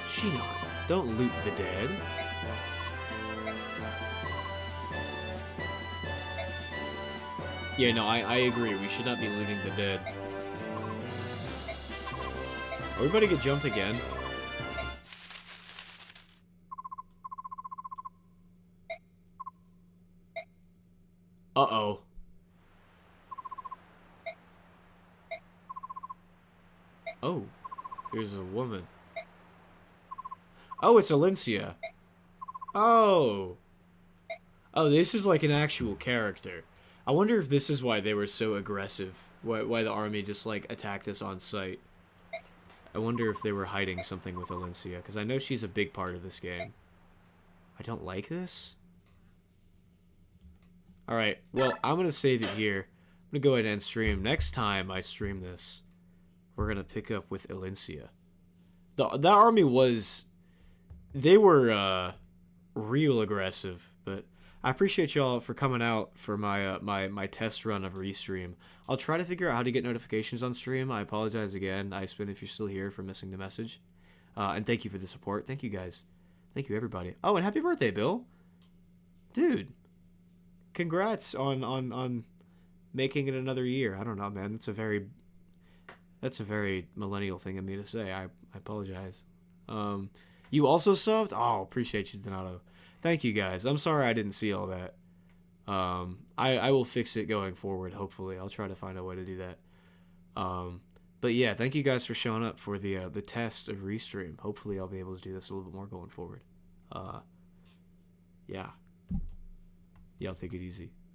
Shinon, don't loot the dead. Yeah, no, I agree. We should not be looting the dead. Are we about to get jumped again? Uh-oh. Oh, here's a woman. Oh, it's Alencia. Oh. Oh, this is like an actual character. I wonder if this is why they were so aggressive. Why the army just, like, attacked us on sight. I wonder if they were hiding something with Alencia, because I know she's a big part of this game. I don't like this? Alright, well, I'm going to save it here. I'm going to go ahead and stream. Next time I stream this, we're going to pick up with Alencia. That army was... They were, real aggressive, but... I appreciate y'all for coming out for my my test run of Restream. I'll try to figure out how to get notifications on stream. I apologize again, Iceman, if you're still here, for missing the message. And thank you for the support. Thank you, guys. Thank you, everybody. Oh, and happy birthday, Bill. Dude. Congrats on making it another year. I don't know, man. That's a very millennial thing of me to say. I apologize. You also subbed? Oh, appreciate you, Donato. Thank you, guys. I'm sorry I didn't see all that. I will fix it going forward, hopefully. I'll try to find a way to do that. But yeah, thank you guys for showing up for the test of Restream. Hopefully I'll be able to do this a little bit more going forward. Yeah. Y'all take it easy.